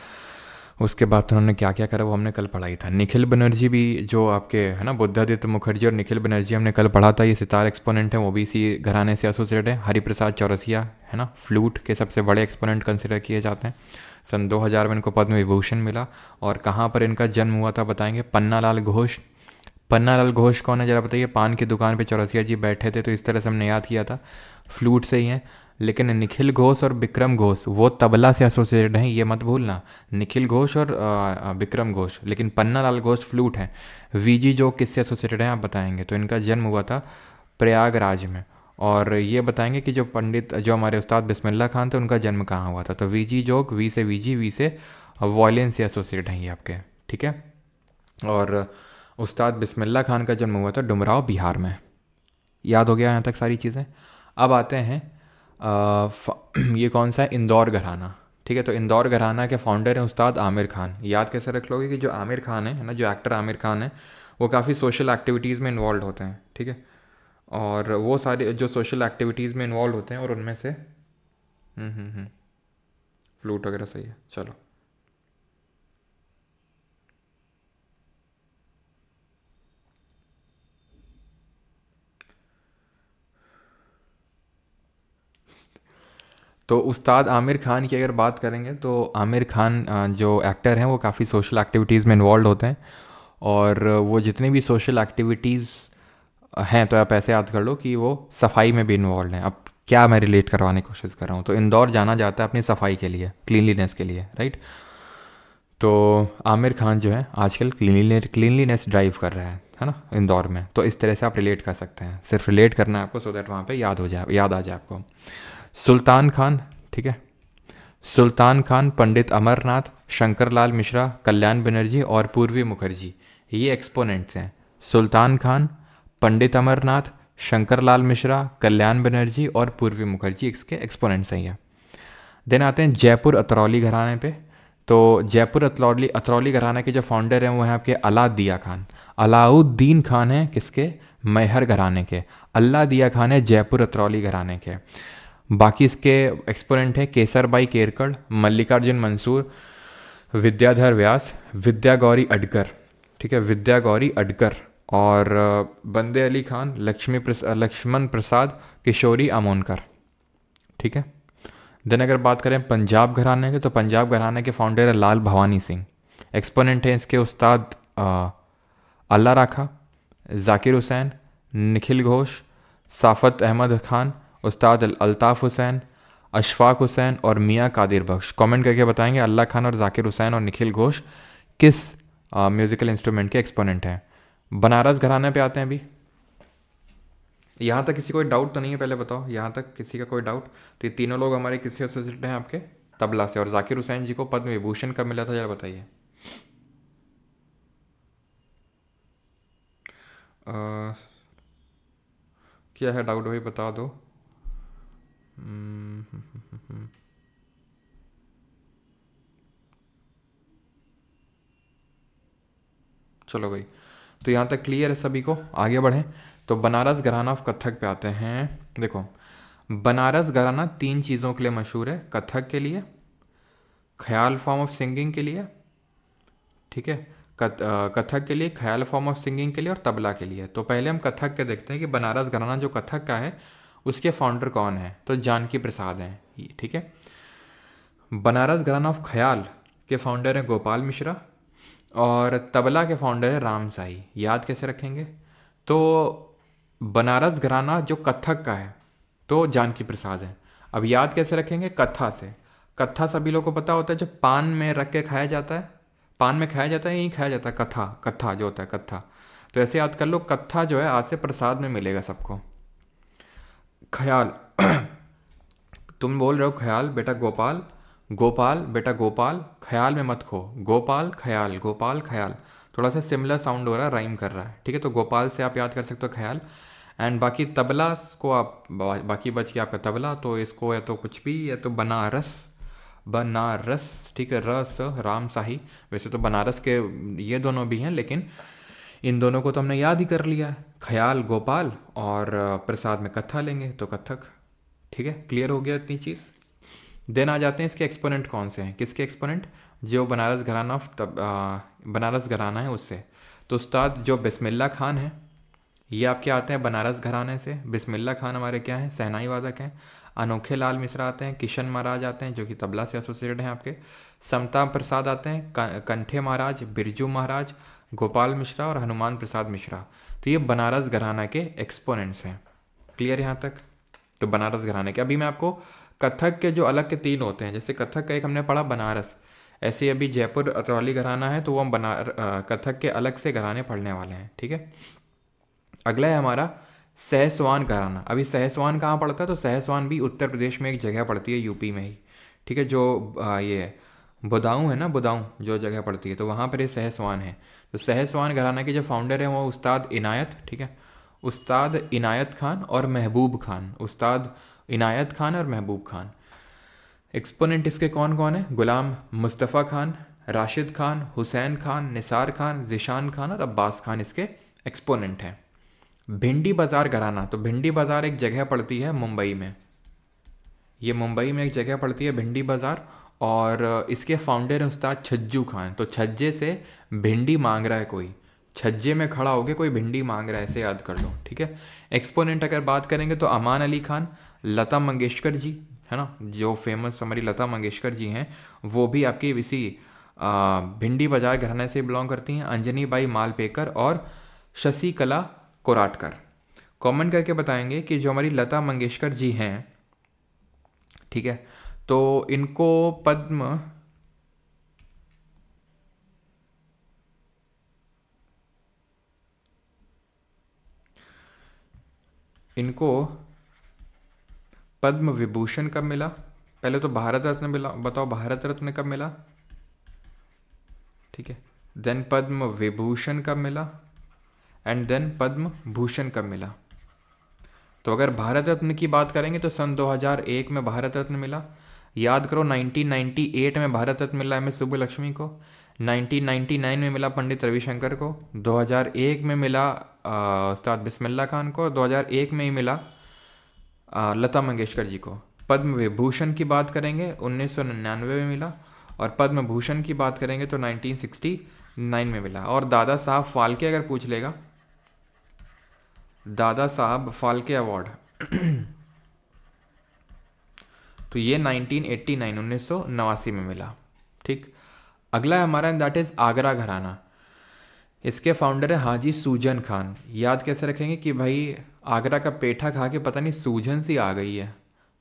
उसके बाद तो उन्होंने क्या क्या करा वो हमने कल पढ़ा ही था। निखिल बनर्जी भी जो आपके है ना, बुद्धादित्य मुखर्जी और निखिल बनर्जी हमने कल पढ़ा था, ये सितार एक्सपोनेंट हैं, वो भी इसी घराने से एसोसिएटेड है। हरिप्रसाद चौरसिया है ना, फ्लूट के सबसे बड़े एक्सपोनेंट कंसिडर किए जाते हैं। सन 2000 में इनको पद्म विभूषण मिला। और कहाँ पर इनका जन्म हुआ था बताएंगे? पन्नालाल घोष। पन्नालाल घोष कौन है ज़रा बताइए? पान की दुकान पे चौरसिया जी बैठे थे, तो इस तरह से हमने याद किया था, फ्लूट से ही हैं। लेकिन निखिल घोष और विक्रम घोष वो तबला से एसोसिएटेड हैं, ये मत भूलना। निखिल घोष और विक्रम घोष, लेकिन पन्नालाल घोष फ्लूट हैं। वीजी जोग किससे एसोसिएटेड हैं आप बताएंगे? तो इनका जन्म हुआ था प्रयागराज में। और ये बताएंगे कि जो पंडित, जो हमारे उस्ताद बिस्मिल्लाह खान थे, उनका जन्म कहाँ हुआ था? तो वीजी जोग, वी से वीजी, वी से वॉयलिन से एसोसिएटेड हैं ये आपके, ठीक है। और उस्ताद बिस्मिल्लाह खान का जन्म हुआ था डुमराव बिहार में। याद हो गया यहाँ तक सारी चीज़ें। अब आते हैं ये कौन सा है, इंदौर घराना। ठीक है, तो इंदौर घराना के फाउंडर हैं उस्ताद आमिर खान। याद कैसे रख लोगे कि जो आमिर खान है ना, जो एक्टर आमिर खान है, वो काफ़ी सोशल एक्टिविटीज़ में इन्वॉल्व होते हैं। ठीक है, और वो सारे जो सोशल एक्टिविटीज़ में इन्वॉल्व होते हैं और उनमें से फ्लूट वगैरह सही है, चलो। तो उस्ताद आमिर खान की अगर बात करेंगे तो आमिर खान जो एक्टर हैं वो काफ़ी सोशल एक्टिविटीज़ में इन्वॉल्व होते हैं, और वो जितनी भी सोशल एक्टिविटीज़ हैं, तो आप ऐसे याद कर लो कि वो सफाई में भी इन्वॉल्व हैं। अब क्या मैं रिलेट करवाने की कोशिश कर रहा हूँ, तो इंदौर जाना जाता है अपनी सफाई के लिए, क्लीनलीनेस के लिए, राइट। तो आमिर खान जो है आजकल क्लीनलीनेस ड्राइव कर रहा है ना, इंदौर में। तो इस तरह से आप रिलेट कर सकते हैं, सिर्फ रिलेट करना है आपको, सो दैट वहाँ पे याद आ जाए आपको। सुल्तान खान, ठीक है, सुल्तान खान, पंडित अमरनाथ, शंकरलाल मिश्रा, कल्याण बनर्जी और पूर्वी मुखर्जी, ये एक्सपोनेंट्स हैं। सुल्तान खान, पंडित अमरनाथ, शंकरलाल मिश्रा, कल्याण बनर्जी और पूर्वी मुखर्जी इसके एक्सपोनेंट्स हैं ये। देन आते हैं जयपुर अतरौली घराने पे। तो जयपुर अतरौली घराने के जो फाउंडर हैं वो हैं आपके अलादिया खान। अलाउद्दीन खान है किसके, मैहर घराने के। अल्लाह दिया खान है जयपुर अतरौली घराने के। बाकी इसके एक्सपोनेंट हैं केसर बाई केरकड़, मल्लिकार्जुन मंसूर, विद्याधर व्यास, विद्या गौरी अडकर। ठीक है, विद्या गौरी अडकर और बंदे अली खान, लक्ष्मण प्रसाद, किशोरी आमोनकर। ठीक है। देन अगर बात करें पंजाब घराने के, तो पंजाब घराने के फाउंडर है लाल भवानी सिंह। एक्सपोनेंट हैं इसके उस्ताद अल्लाह राखा, जाकिर हुसैन, निखिल घोष, साफ़त अहमद खान, उस्ताद अल्ताफ़ हुसैन, अशफाक हुसैन और मियाँ कादिर बख्श। कमेंट करके बताएंगे अल्लाह खान और जाकिर हुसैन और निखिल घोष किस म्यूज़िकल इंस्ट्रूमेंट के एक्सपोनेंट हैं। बनारस घराने पे आते हैं अभी। यहाँ तक किसी कोई डाउट तो नहीं है, पहले बताओ, यहाँ तक किसी का कोई डाउट? तो ये तीनों लोग हमारे किससे एसोसिएटेड हैं आपके, तबला से। और जाकिर हुसैन जी को पद्म विभूषण कब मिला था, जरा बताइए। क्या है डाउट भाई, बता दो। चलो भाई, तो यहाँ तक क्लियर है सभी को, आगे बढ़ें। तो बनारस घराना ऑफ कथक पे आते हैं। देखो, बनारस घराना तीन चीज़ों के लिए मशहूर है, कथक के लिए, ख्याल फॉर्म ऑफ सिंगिंग के लिए। ठीक है, कथक के लिए, ख्याल फॉर्म ऑफ सिंगिंग के लिए और तबला के लिए। तो पहले हम कथक के देखते हैं कि बनारस घराना जो कथक का है उसके फाउंडर कौन है, तो जानकी प्रसाद हैं। ठीक है। बनारस घराना ऑफ ख्याल के फाउंडर हैं गोपाल मिश्रा, और तबला के फाउंडर है राम साई। याद कैसे रखेंगे, तो बनारस घराना जो कथक का है तो जानकी प्रसाद है। अब याद कैसे रखेंगे, कत्था से। कत्था सभी लोग को पता होता है, जो पान में रख के खाया जाता है। पान में खाया जाता है, यहीं खाया जाता है, कत्था, कत्था जो होता है कत्था। तो ऐसे याद कर लो, कत्था जो है आज से प्रसाद में मिलेगा सबको। ख्याल तुम बोल रहे हो ख्याल, बेटा गोपाल, गोपाल बेटा गोपाल, ख्याल में मत खो, गोपाल ख्याल, गोपाल ख्याल। थोड़ा सा सिमिलर साउंड हो रहा है, राइम कर रहा है। ठीक है, तो गोपाल से आप याद कर सकते हो ख्याल। एंड बाकी तबला को आप, बाकी बच गया आपका तबला, तो इसको या तो कुछ भी, या तो बनारस, बनारस, ठीक है, रस राम शाही। वैसे तो बनारस के ये दोनों भी हैं, लेकिन इन दोनों को तो हमने याद ही कर लिया, ख्याल गोपाल और प्रसाद में कत्था लेंगे तो कथक। ठीक है, क्लियर हो गया इतनी चीज़। देन आ जाते हैं इसके एक्सपोनेंट कौन से हैं, किसके एक्सपोनेंट, जो बनारस घराना बनारस घराना है उससे। तो उस्ताद जो बिस्मिल्लाह खान है, ये आपके आते हैं बनारस घराने से। बिस्मिल्लाह खान हमारे क्या हैं, शहनाई वादक हैं। अनोखे लाल मिश्रा आते हैं, किशन महाराज आते हैं जो कि तबला से एसोसिएटेड हैं आपके। समता प्रसाद आते हैं, कंठे महाराज, बिरजू महाराज, गोपाल मिश्रा और हनुमान प्रसाद मिश्रा। तो ये बनारस घराना के एक्सपोनेंट्स हैं। क्लियर यहाँ तक। तो बनारस घराने के, अभी मैं आपको कथक के जो अलग के तीन होते हैं, जैसे कथक का एक हमने पढ़ा बनारस, ऐसे अभी जयपुर अतरौली घराना है, तो वो हम कथक के अलग से घराने पढ़ने वाले हैं। ठीक है। अगला है हमारा सहसवान घराना। अभी सहसवान कहाँ पड़ता है, तो सहसवान भी उत्तर प्रदेश में एक जगह पड़ती है, यूपी में ही। ठीक है, जो ये बुदाऊं है ना, बुदाऊं जो जगह पड़ती है, तो वहाँ पर ये सहसवान है। तो सहसवान घराना के जो फाउंडर हैं वो उस्ताद इनायत, ठीक है, उस्ताद इनायत खान और महबूब खान, उस्ताद इनायत खान और महबूब खान। एक्सपोनेंट इसके कौन कौन है? गुलाम मुस्तफ़ा खान, राशिद खान, हुसैन खान, निसार खान, ज़िशान खान और अब्बास खान इसके एक्सपोनेंट हैं। भिंडी बाज़ार घराना, तो भिंडी बाज़ार एक जगह पड़ती है मुंबई में, ये मुंबई में एक जगह पड़ती है भिंडी बाज़ार, और इसके फाउंडर हैं उस्ताद छज्जू खान। तो छज्जे से भिंडी मांग रहा है कोई, छज्जे में खड़ा होकर कोई भिंडी मांग रहा है, ऐसे याद कर लो, ठीक है। एक्सपोनेंट अगर बात करेंगे तो अमान अली खान, लता मंगेशकर जी, है ना, जो फेमस हमारी लता मंगेशकर जी हैं, वो भी आपकी इसी भिंडी बाजार घराने से बिलोंग करती हैं। अंजनी बाई मालपेकर और शशि कला कोराटकर। कमेंट करके बताएंगे कि जो हमारी लता मंगेशकर जी हैं, ठीक है, तो इनको पद्म इनको पद्म विभूषण कब मिला? पहले तो भारत रत्न मिला, बताओ भारत रत्न कब मिला, ठीक है, देन पद्म विभूषण कब मिला, एंड देन पद्म भूषण कब मिला। तो अगर भारत रत्न की बात करेंगे तो सन 2001 में भारत रत्न मिला। याद करो 1998 में भारत रत्न मिला एम एस सुब्बुलक्ष्मी को, 1999 में मिला पंडित रविशंकर को, 2001 में मिला उस्ताद बिस्मिल्लाह खान को, 2001 में ही मिला लता मंगेशकर जी को। पद्म विभूषण की बात करेंगे 1999 में मिला, और पद्म भूषण की बात करेंगे तो 1969 में मिला। और दादा साहब फाल्के अगर पूछ लेगा, दादा साहब फाल्के अवार्ड तो ये 1989 1989 में मिला, ठीक। अगला है हमारा, दैट इज़ आगरा घराना। इसके फाउंडर है हाजी सूजन खान। याद कैसे रखेंगे कि भाई आगरा का पेठा खा के पता नहीं सूजन सी आ गई है,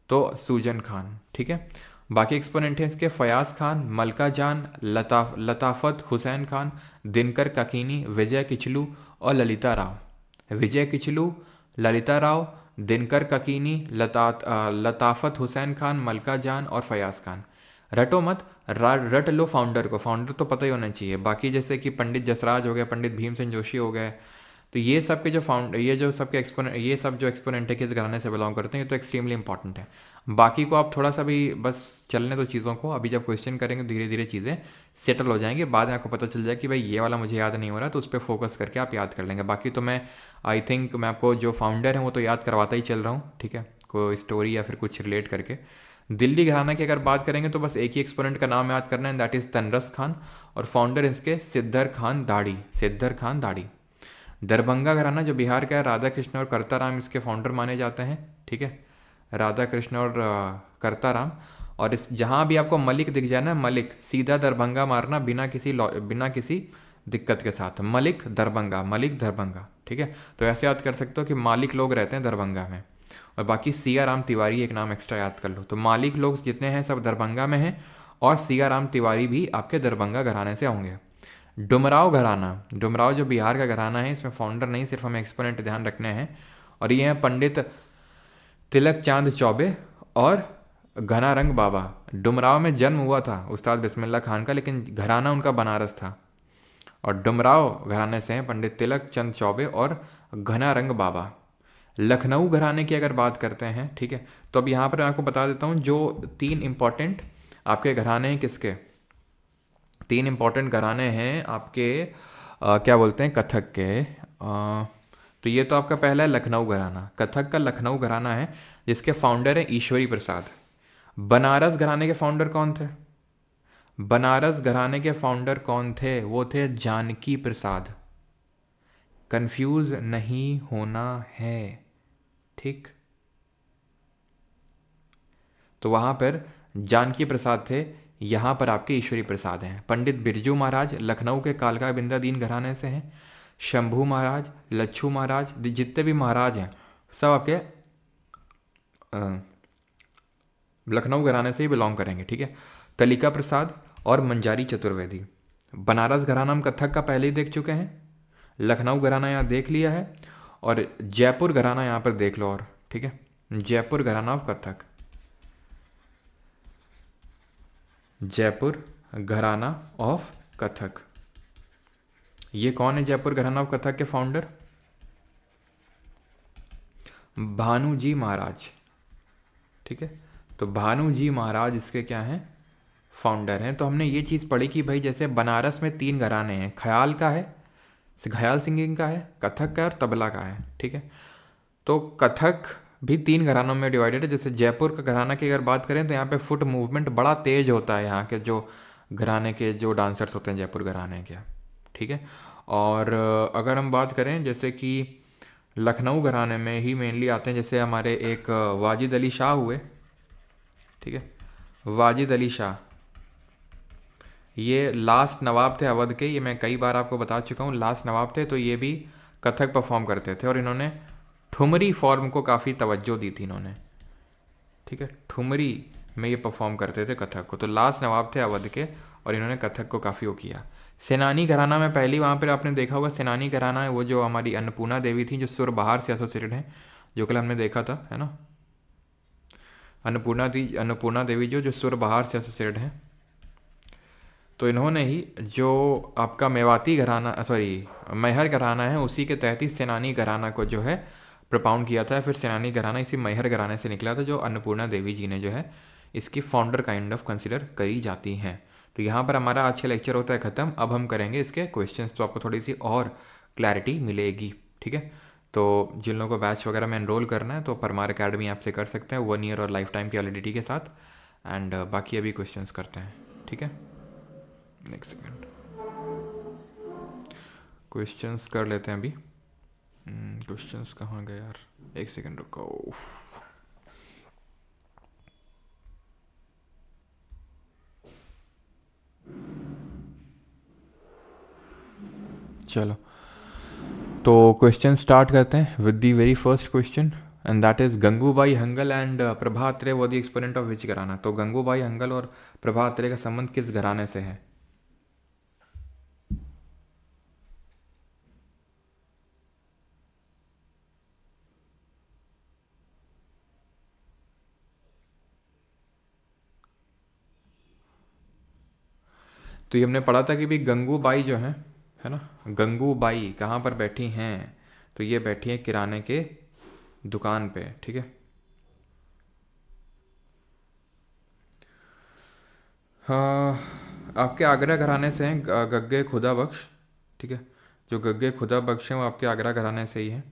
तो सूजन खान, ठीक है। बाकी एक्सपोनेंट हैं इसके फयाज खान, मलका जान, लताफत हुसैन खान, दिनकर काकीनी, विजय किचलू और ललिता राव। विजय किचलू, ललिता राव, दिनकर काकीनी, लताफत हुसैन खान, मलका जान और फयाज खान। रटो मत, रट लो फाउंडर को, फाउंडर तो पता ही होना चाहिए। बाकी जैसे कि पंडित जसराज हो गए, पंडित भीमसेन जोशी हो गए, तो ये सब के जो ये जो सबके एक्सपोनेंट, ये सब जो एक्सपोनेंट है किस घराने से बिलोंग करते हैं, तो एक्सट्रीमली इंपॉर्टेंट है। बाकी को आप थोड़ा सा भी बस चलने दो चीज़ों को, अभी जब क्वेश्चन करेंगे धीरे धीरे चीज़ें सेटल हो जाएंगी, बाद में आपको पता चल जाए कि भाई ये वाला मुझे याद नहीं हो रहा, तो उस पर फोकस करके आप याद कर लेंगे। बाकी तो मैं आई थिंक मैं आपको जो फाउंडर है वो तो याद करवाता ही चल रहा हूँ, ठीक है, कोई स्टोरी या फिर कुछ रिलेट करके। दिल्ली घराना की अगर बात करेंगे तो बस एक ही एक्सपोनेंट का नाम याद करना है, दैट इज़ तनरस खान, और फाउंडर इसके सिद्धर खान दाढ़ी, सिद्धर खान दाढ़ी। दरभंगा घराना जो बिहार का है, राधा कृष्ण और करताराम इसके फाउंडर माने जाते हैं, ठीक है, राधा कृष्ण और करताराम। और इस जहाँ भी आपको मलिक दिख जाए ना, मलिक सीधा दरभंगा मारना, बिना किसी दिक्कत के साथ, मलिक दरभंगा, मलिक दरभंगा, ठीक है। तो ऐसे याद कर सकते हो कि मालिक लोग रहते हैं दरभंगा में, और बाकी सिया राम तिवारी एक नाम एक्स्ट्रा याद कर लो। तो मालिक लोग जितने हैं सब दरभंगा में हैं, और सिया राम तिवारी भी आपके दरभंगा घराने से होंगे। डुमराव घराना, डुमराव जो बिहार का घराना है, इसमें फाउंडर नहीं, सिर्फ हमें एक्सपोनेंट ध्यान रखने हैं, और ये हैं पंडित तिलक चांद चौबे और घनारंग बाबा। डुमराव में जन्म हुआ था उस्ताद बिस्मिल्लाह खान का, लेकिन घराना उनका बनारस था। और डुमराव घराने से हैं पंडित तिलक चंद चौबे और घनारंग बाबा। लखनऊ घराने की अगर बात करते हैं, ठीक है, तो अब यहाँ पर मैं आपको बता देता हूँ जो 3 इंपॉर्टेंट आपके घराने हैं, किसके 3 इंपॉर्टेंट घराने हैं आपके क्या बोलते हैं, कथक के। तो ये तो आपका पहला है लखनऊ घराना, कथक का लखनऊ घराना है, जिसके फाउंडर हैं ईश्वरी प्रसाद। बनारस घराने के फाउंडर कौन थे? बनारस घराने के फाउंडर कौन थे? वो थे जानकी प्रसाद। कंफ्यूज नहीं होना है, ठीक। तो वहाँ पर जानकी प्रसाद थे, यहाँ पर आपके ईश्वरी प्रसाद हैं। पंडित बिरजू महाराज लखनऊ के कालका बिंदा दीन घराने से हैं। शंभू महाराज, लच्छू महाराज, जितने भी महाराज हैं सब आपके लखनऊ घराने से ही बिलोंग करेंगे, ठीक है। कलिका प्रसाद और मंजारी चतुर्वेदी। बनारस घराना हम कथक का पहले ही देख चुके हैं, लखनऊ घराना यहाँ देख लिया है, और जयपुर घराना यहाँ पर देख लो, और ठीक है, जयपुर घराना ऑफ कथक, जयपुर घराना ऑफ कथक। ये कौन है जयपुर घराना ऑफ कथक के फाउंडर? भानुजी महाराज। ठीक है, तो भानुजी महाराज इसके क्या हैं? फाउंडर हैं। तो हमने ये चीज़ पढ़ी कि भाई जैसे बनारस में 3 घराने हैं, ख्याल का है, ख्याल सिंगिंग का है, कथक का है और तबला का है। ठीक है, तो कथक भी 3 घरानों में डिवाइडेड है। जैसे जयपुर का घराना की अगर बात करें तो यहाँ पे फुट मूवमेंट बड़ा तेज होता है यहाँ के जो घराने के जो डांसर्स होते हैं जयपुर घराने के। ठीक है, और अगर हम बात करें जैसे कि लखनऊ घराने में ही मेनली आते हैं, जैसे हमारे एक वाजिद अली शाह हुए। ठीक है, वाजिद अली शाह ये लास्ट नवाब थे अवध के, ये मैं कई बार आपको बता चुका हूँ, लास्ट नवाब थे। तो ये भी कथक परफॉर्म करते थे और इन्होंने ठुमरी फॉर्म को काफ़ी तवज्जो दी थी इन्होंने। ठीक है, ठुमरी में ये परफॉर्म करते थे कथक को। तो लास्ट नवाब थे अवध के और इन्होंने कथक को काफ़ी वो किया। सेनानी घराना में पहली वहाँ पर आपने देखा होगा, सेनानी घराना है वो जो हमारी अन्नपूर्णा देवी थी जो सुर बहार से एसोसिएटेड है, जो कल हमने देखा था, है ना। अन्नपूर्णा देवी जो सुर बहार से एसोसिएटेड है। तो इन्होंने ही जो आपका मेवाती घराना मैहर घराना है उसी के तहत ही सेनानी घराना को जो है प्रपाउंड किया था। फिर सेनानी घराना इसी मैहर घराने से निकला था, जो अन्नपूर्णा देवी जी ने जो है इसकी फाउंडर काइंड ऑफ कंसिडर करी जाती हैं। तो यहाँ पर हमारा आज का लेक्चर होता है ख़त्म। अब हम करेंगे इसके क्वेश्चंस, तो आपको थोड़ी सी और क्लैरिटी मिलेगी। ठीक है, तो जिन लोगों को बैच वगैरह में एनरोल करना है तो परमार अकेडमी आपसे कर सकते हैं 1 ईयर और लाइफ टाइम की वैलिडिटी के साथ। एंड बाकी अभी क्वेश्चंस करते हैं। ठीक है, नेक्स्ट सेकंड क्वेश्चंस कर लेते हैं अभी। क्वेश्चंस कहाँ गए यार, एक सेकंड रुको। चलो, तो क्वेश्चन स्टार्ट करते हैं with the very first question, and that is Gangubai Hangal and Prabha Atre वो the exponent of which gharana. तो गंगूबाई हंगल और प्रभा अत्रे का संबंध किस घराने से है? तो ये हमने पढ़ा था कि भी गंगूबाई जो है ना, गंगूबाई कहाँ पर बैठी हैं? तो ये बैठी है किराने के दुकान पे। ठीक है, हाँ, आपके आगरा घराने से हैं गग्गे खुदा बख्श। ठीक है, जो गग्गे खुदा बख्श हैं वो आपके आगरा घराने से ही हैं।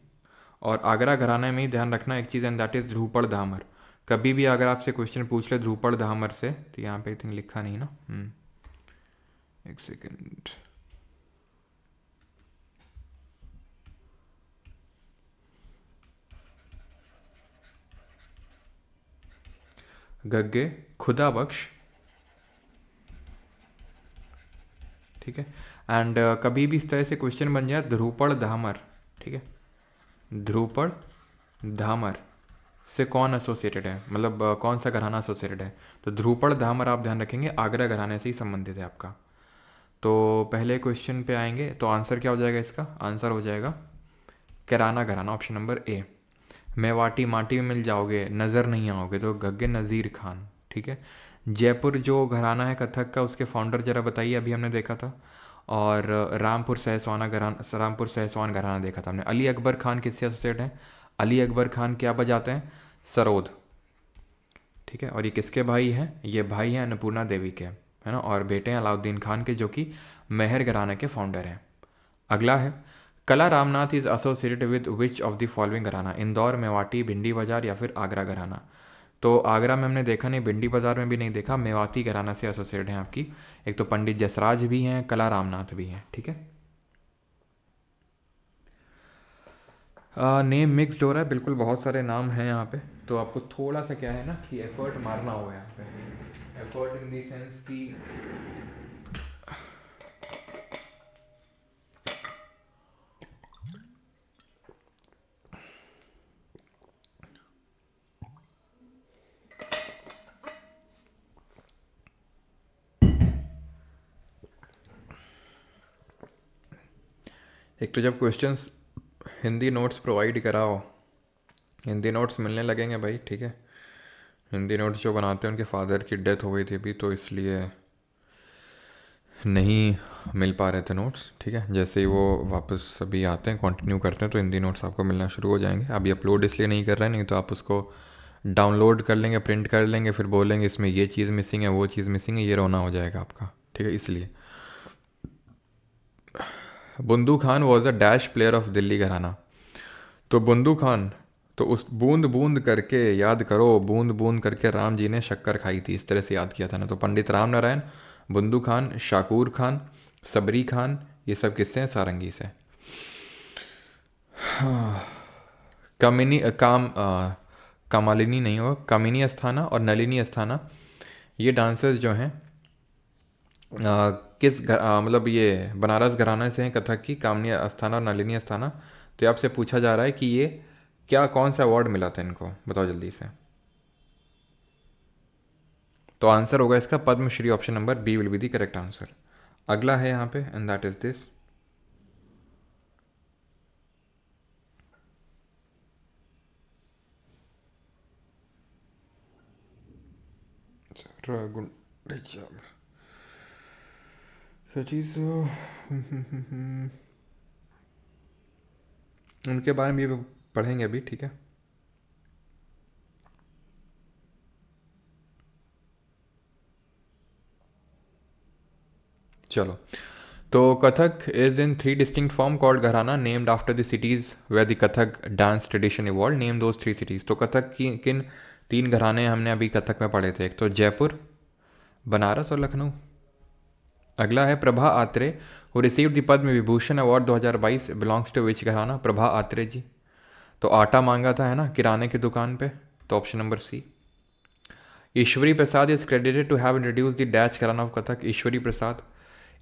और आगरा घराने में ही ध्यान रखना एक चीज़, एंड दैट इज़ ध्रुपद धामर। कभी भी अगर आपसे क्वेश्चन पूछ ले ध्रुपद धामर से, तो यहाँ पे इतनी लिखा नहीं ना। एक सेकेंड, गग्गे खुदा बख्श। ठीक है, एंड कभी भी इस तरह से क्वेश्चन बन जाए ध्रुपद धामर। ठीक है, ध्रुपद धामर से कौन एसोसिएटेड है, मतलब कौन सा घराना एसोसिएटेड है? तो ध्रुपद धामर आप ध्यान रखेंगे आगरा घराने से ही संबंधित है आपका। तो पहले क्वेश्चन पे आएंगे, तो आंसर क्या हो जाएगा इसका? आंसर हो जाएगा किराना घराना, ऑप्शन नंबर ए। मेवाटी माटी में मिल जाओगे, नज़र नहीं आओगे, तो गग्गे नज़ीर खान। ठीक है, जयपुर जो घराना है कथक का उसके फाउंडर जरा बताइए, अभी हमने देखा था। और रामपुर सहसवान घराना देखा था हमने। अली अकबर खान किससे एसोसिएट हैं? अली अकबर खान क्या बजाते हैं? सरोद। ठीक है, और ये किसके भाई हैं? ये भाई हैं अन्नपूर्णा देवी के, है ना, और बेटे हैं अलाउद्दीन खान के, जो कि मेहर घराने के फाउंडर हैं। अगला है कला Ramnath is associated with which of the following gharana? Indore, Mewati, भिंडी बाजार या फिर आगरा घराना? तो आगरा में हमने देखा नहीं, भिंडी बाजार में भी नहीं देखा, मेवाती घराना से एसोसिएटेड हैं आपकी। एक तो पंडित जसराज भी हैं, कला रामनाथ भी हैं। ठीक है, नेम मिक्सड हो रहा है बिल्कुल, बहुत सारे नाम हैं यहाँ पे। तो आपको थोड़ा सा क्या है ना कि एफर्ट मारना होगा यहाँ पे, एफर्ट इन दी सेंस कि एक तो जब क्वेश्चंस हिंदी नोट्स प्रोवाइड कराओ, हिंदी नोट्स मिलने लगेंगे भाई। ठीक है, हिंदी नोट्स जो बनाते हैं उनके फादर की डेथ हो गई थी अभी, तो इसलिए नहीं मिल पा रहे थे नोट्स, ठीक है। जैसे ही वो वापस अभी आते हैं, कंटिन्यू करते हैं, तो हिंदी नोट्स आपको मिलना शुरू हो जाएंगे। अभी अपलोड इसलिए नहीं कर रहे हैं, नहीं तो आप उसको डाउनलोड कर लेंगे, प्रिंट कर लेंगे, फिर बोलेंगे इसमें ये चीज़ मिसिंग है, वो चीज़ मिसिंग है, ये रोना हो जाएगा आपका, ठीक है, इसलिए। Bundu Khan was a dash player of Delhi घराना। तो बुंदू खान, तो उस बूंद बूंद करके याद करो, बूंद बूंद करके राम जी ने शक्कर खाई थी, इस तरह से याद किया था ना। तो पंडित राम नारायण, बुंदू खान, शाकूर खान, सबरी खान, ये सब किससे हैं? सारंगी से। कमिनी कामालिनी नहीं होगा, कामिनी अस्थाना और नलिनी अस्थाना, ये डांसर्स जो हैं मतलब ये बनारस घराने से हैं कथक की, कामिनी अस्थाना और नलिनी अस्थाना। तो ये आपसे पूछा जा रहा है कि ये क्या, कौन सा अवार्ड मिला था इनको, बताओ जल्दी से। तो आंसर होगा इसका Padmashri, option number B will be the correct answer. अगला है यहाँ पे, एंड दैट इज दिस। चीज़ उनके बारे में भी पढ़ेंगे अभी, ठीक है। चलो, तो Kathak is in 3 distinct form called gharana, named after the cities where the Kathak dance tradition evolve, name those 3 cities. तो कथक की किन 3 घराने हमने अभी कथक में पढ़े थे? एक तो जयपुर, बनारस और लखनऊ। अगला है Prabha Atre, who received the Padma Vibhushan award 2022, belongs to which gharana? Prabha Atre जी। तो आटा मांगा था, है ना, किराने की दुकान पे, तो option number C. Ishwari Prasad is credited to have introduce the dash gharana of Kathak. Ishwari Prasad,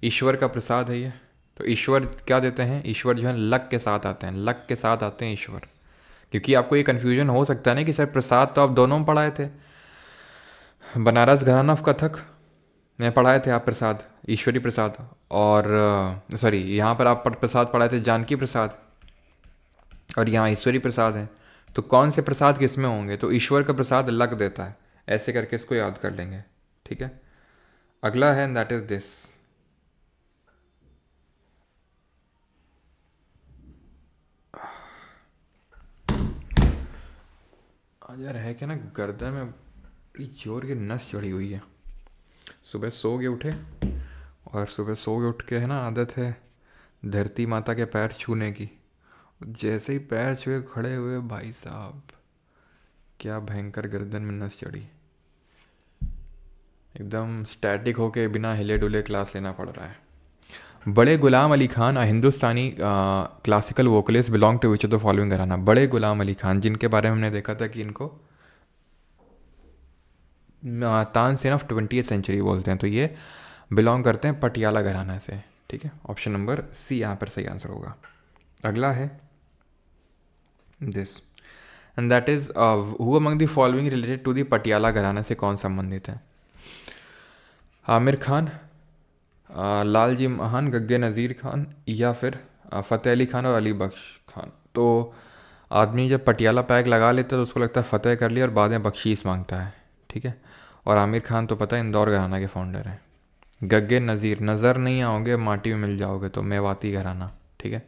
ईश्वर का प्रसाद है ये। तो ईश्वर क्या देते हैं? ईश्वर जो है लक के साथ आते हैं, लक के साथ आते हैं ईश्वर। क्योंकि आपको ये कन्फ्यूजन हो सकता है ना कि सर प्रसाद तो आप दोनों में पढ़ाए थे, बनारस घराना ऑफ कथक में पढ़ाए थे आप प्रसाद, ईश्वरी प्रसाद, और सॉरी यहाँ पर आप प्रसाद पढ़ाए थे जानकी प्रसाद, और यहाँ ईश्वरी प्रसाद है। तो कौन से प्रसाद किस में होंगे? तो ईश्वर का प्रसाद लक देता है, ऐसे करके इसको याद कर लेंगे, ठीक है। अगला है, दैट इज दिस। आज यार है क्या ना, गर्दन में बड़ी जोर की नस चढ़ी हुई है। सुबह सो के उठे, और सुबह सो के उठ के है ना, आदत है धरती माता के पैर छूने की। जैसे ही पैर छुए, खड़े हुए, भाई साहब क्या भयंकर गर्दन में नस चढ़ी। एकदम स्टैटिक होके बिना हिले डुले क्लास लेना पड़ रहा है। Bade Ghulam Ali Khan, a Hindustani classical vocalist, belong to which of the following gharana? Bade Ghulam Ali Khan, जिनके बारे में हमने देखा था कि इनको तानसेन ऑफ 20th सेंचुरी बोलते हैं, तो ये बिलोंग करते हैं पटियाला घराना से, ठीक है। ऑप्शन नंबर सी यहाँ पर सही आंसर होगा। अगला है this, and that is who among the following related to the Patiala gharana से कौन संबंधित है? आमिर खान, लालजी महान, गग्गे नज़ीर खान, या फिर फ़तेह अली खान और अली बख्श खान। तो आदमी जब पटियाला पैक लगा लेता है तो उसको लगता है फ़तेह कर लिया और बाद में बख्शीश मांगता है, ठीक है। और आमिर खान तो पता है इंदौर घराना के फाउंडर हैं। गग्गे नज़ीर, नज़र नहीं आओगे माटी में मिल जाओगे, तो मेवाती घराना, ठीक है।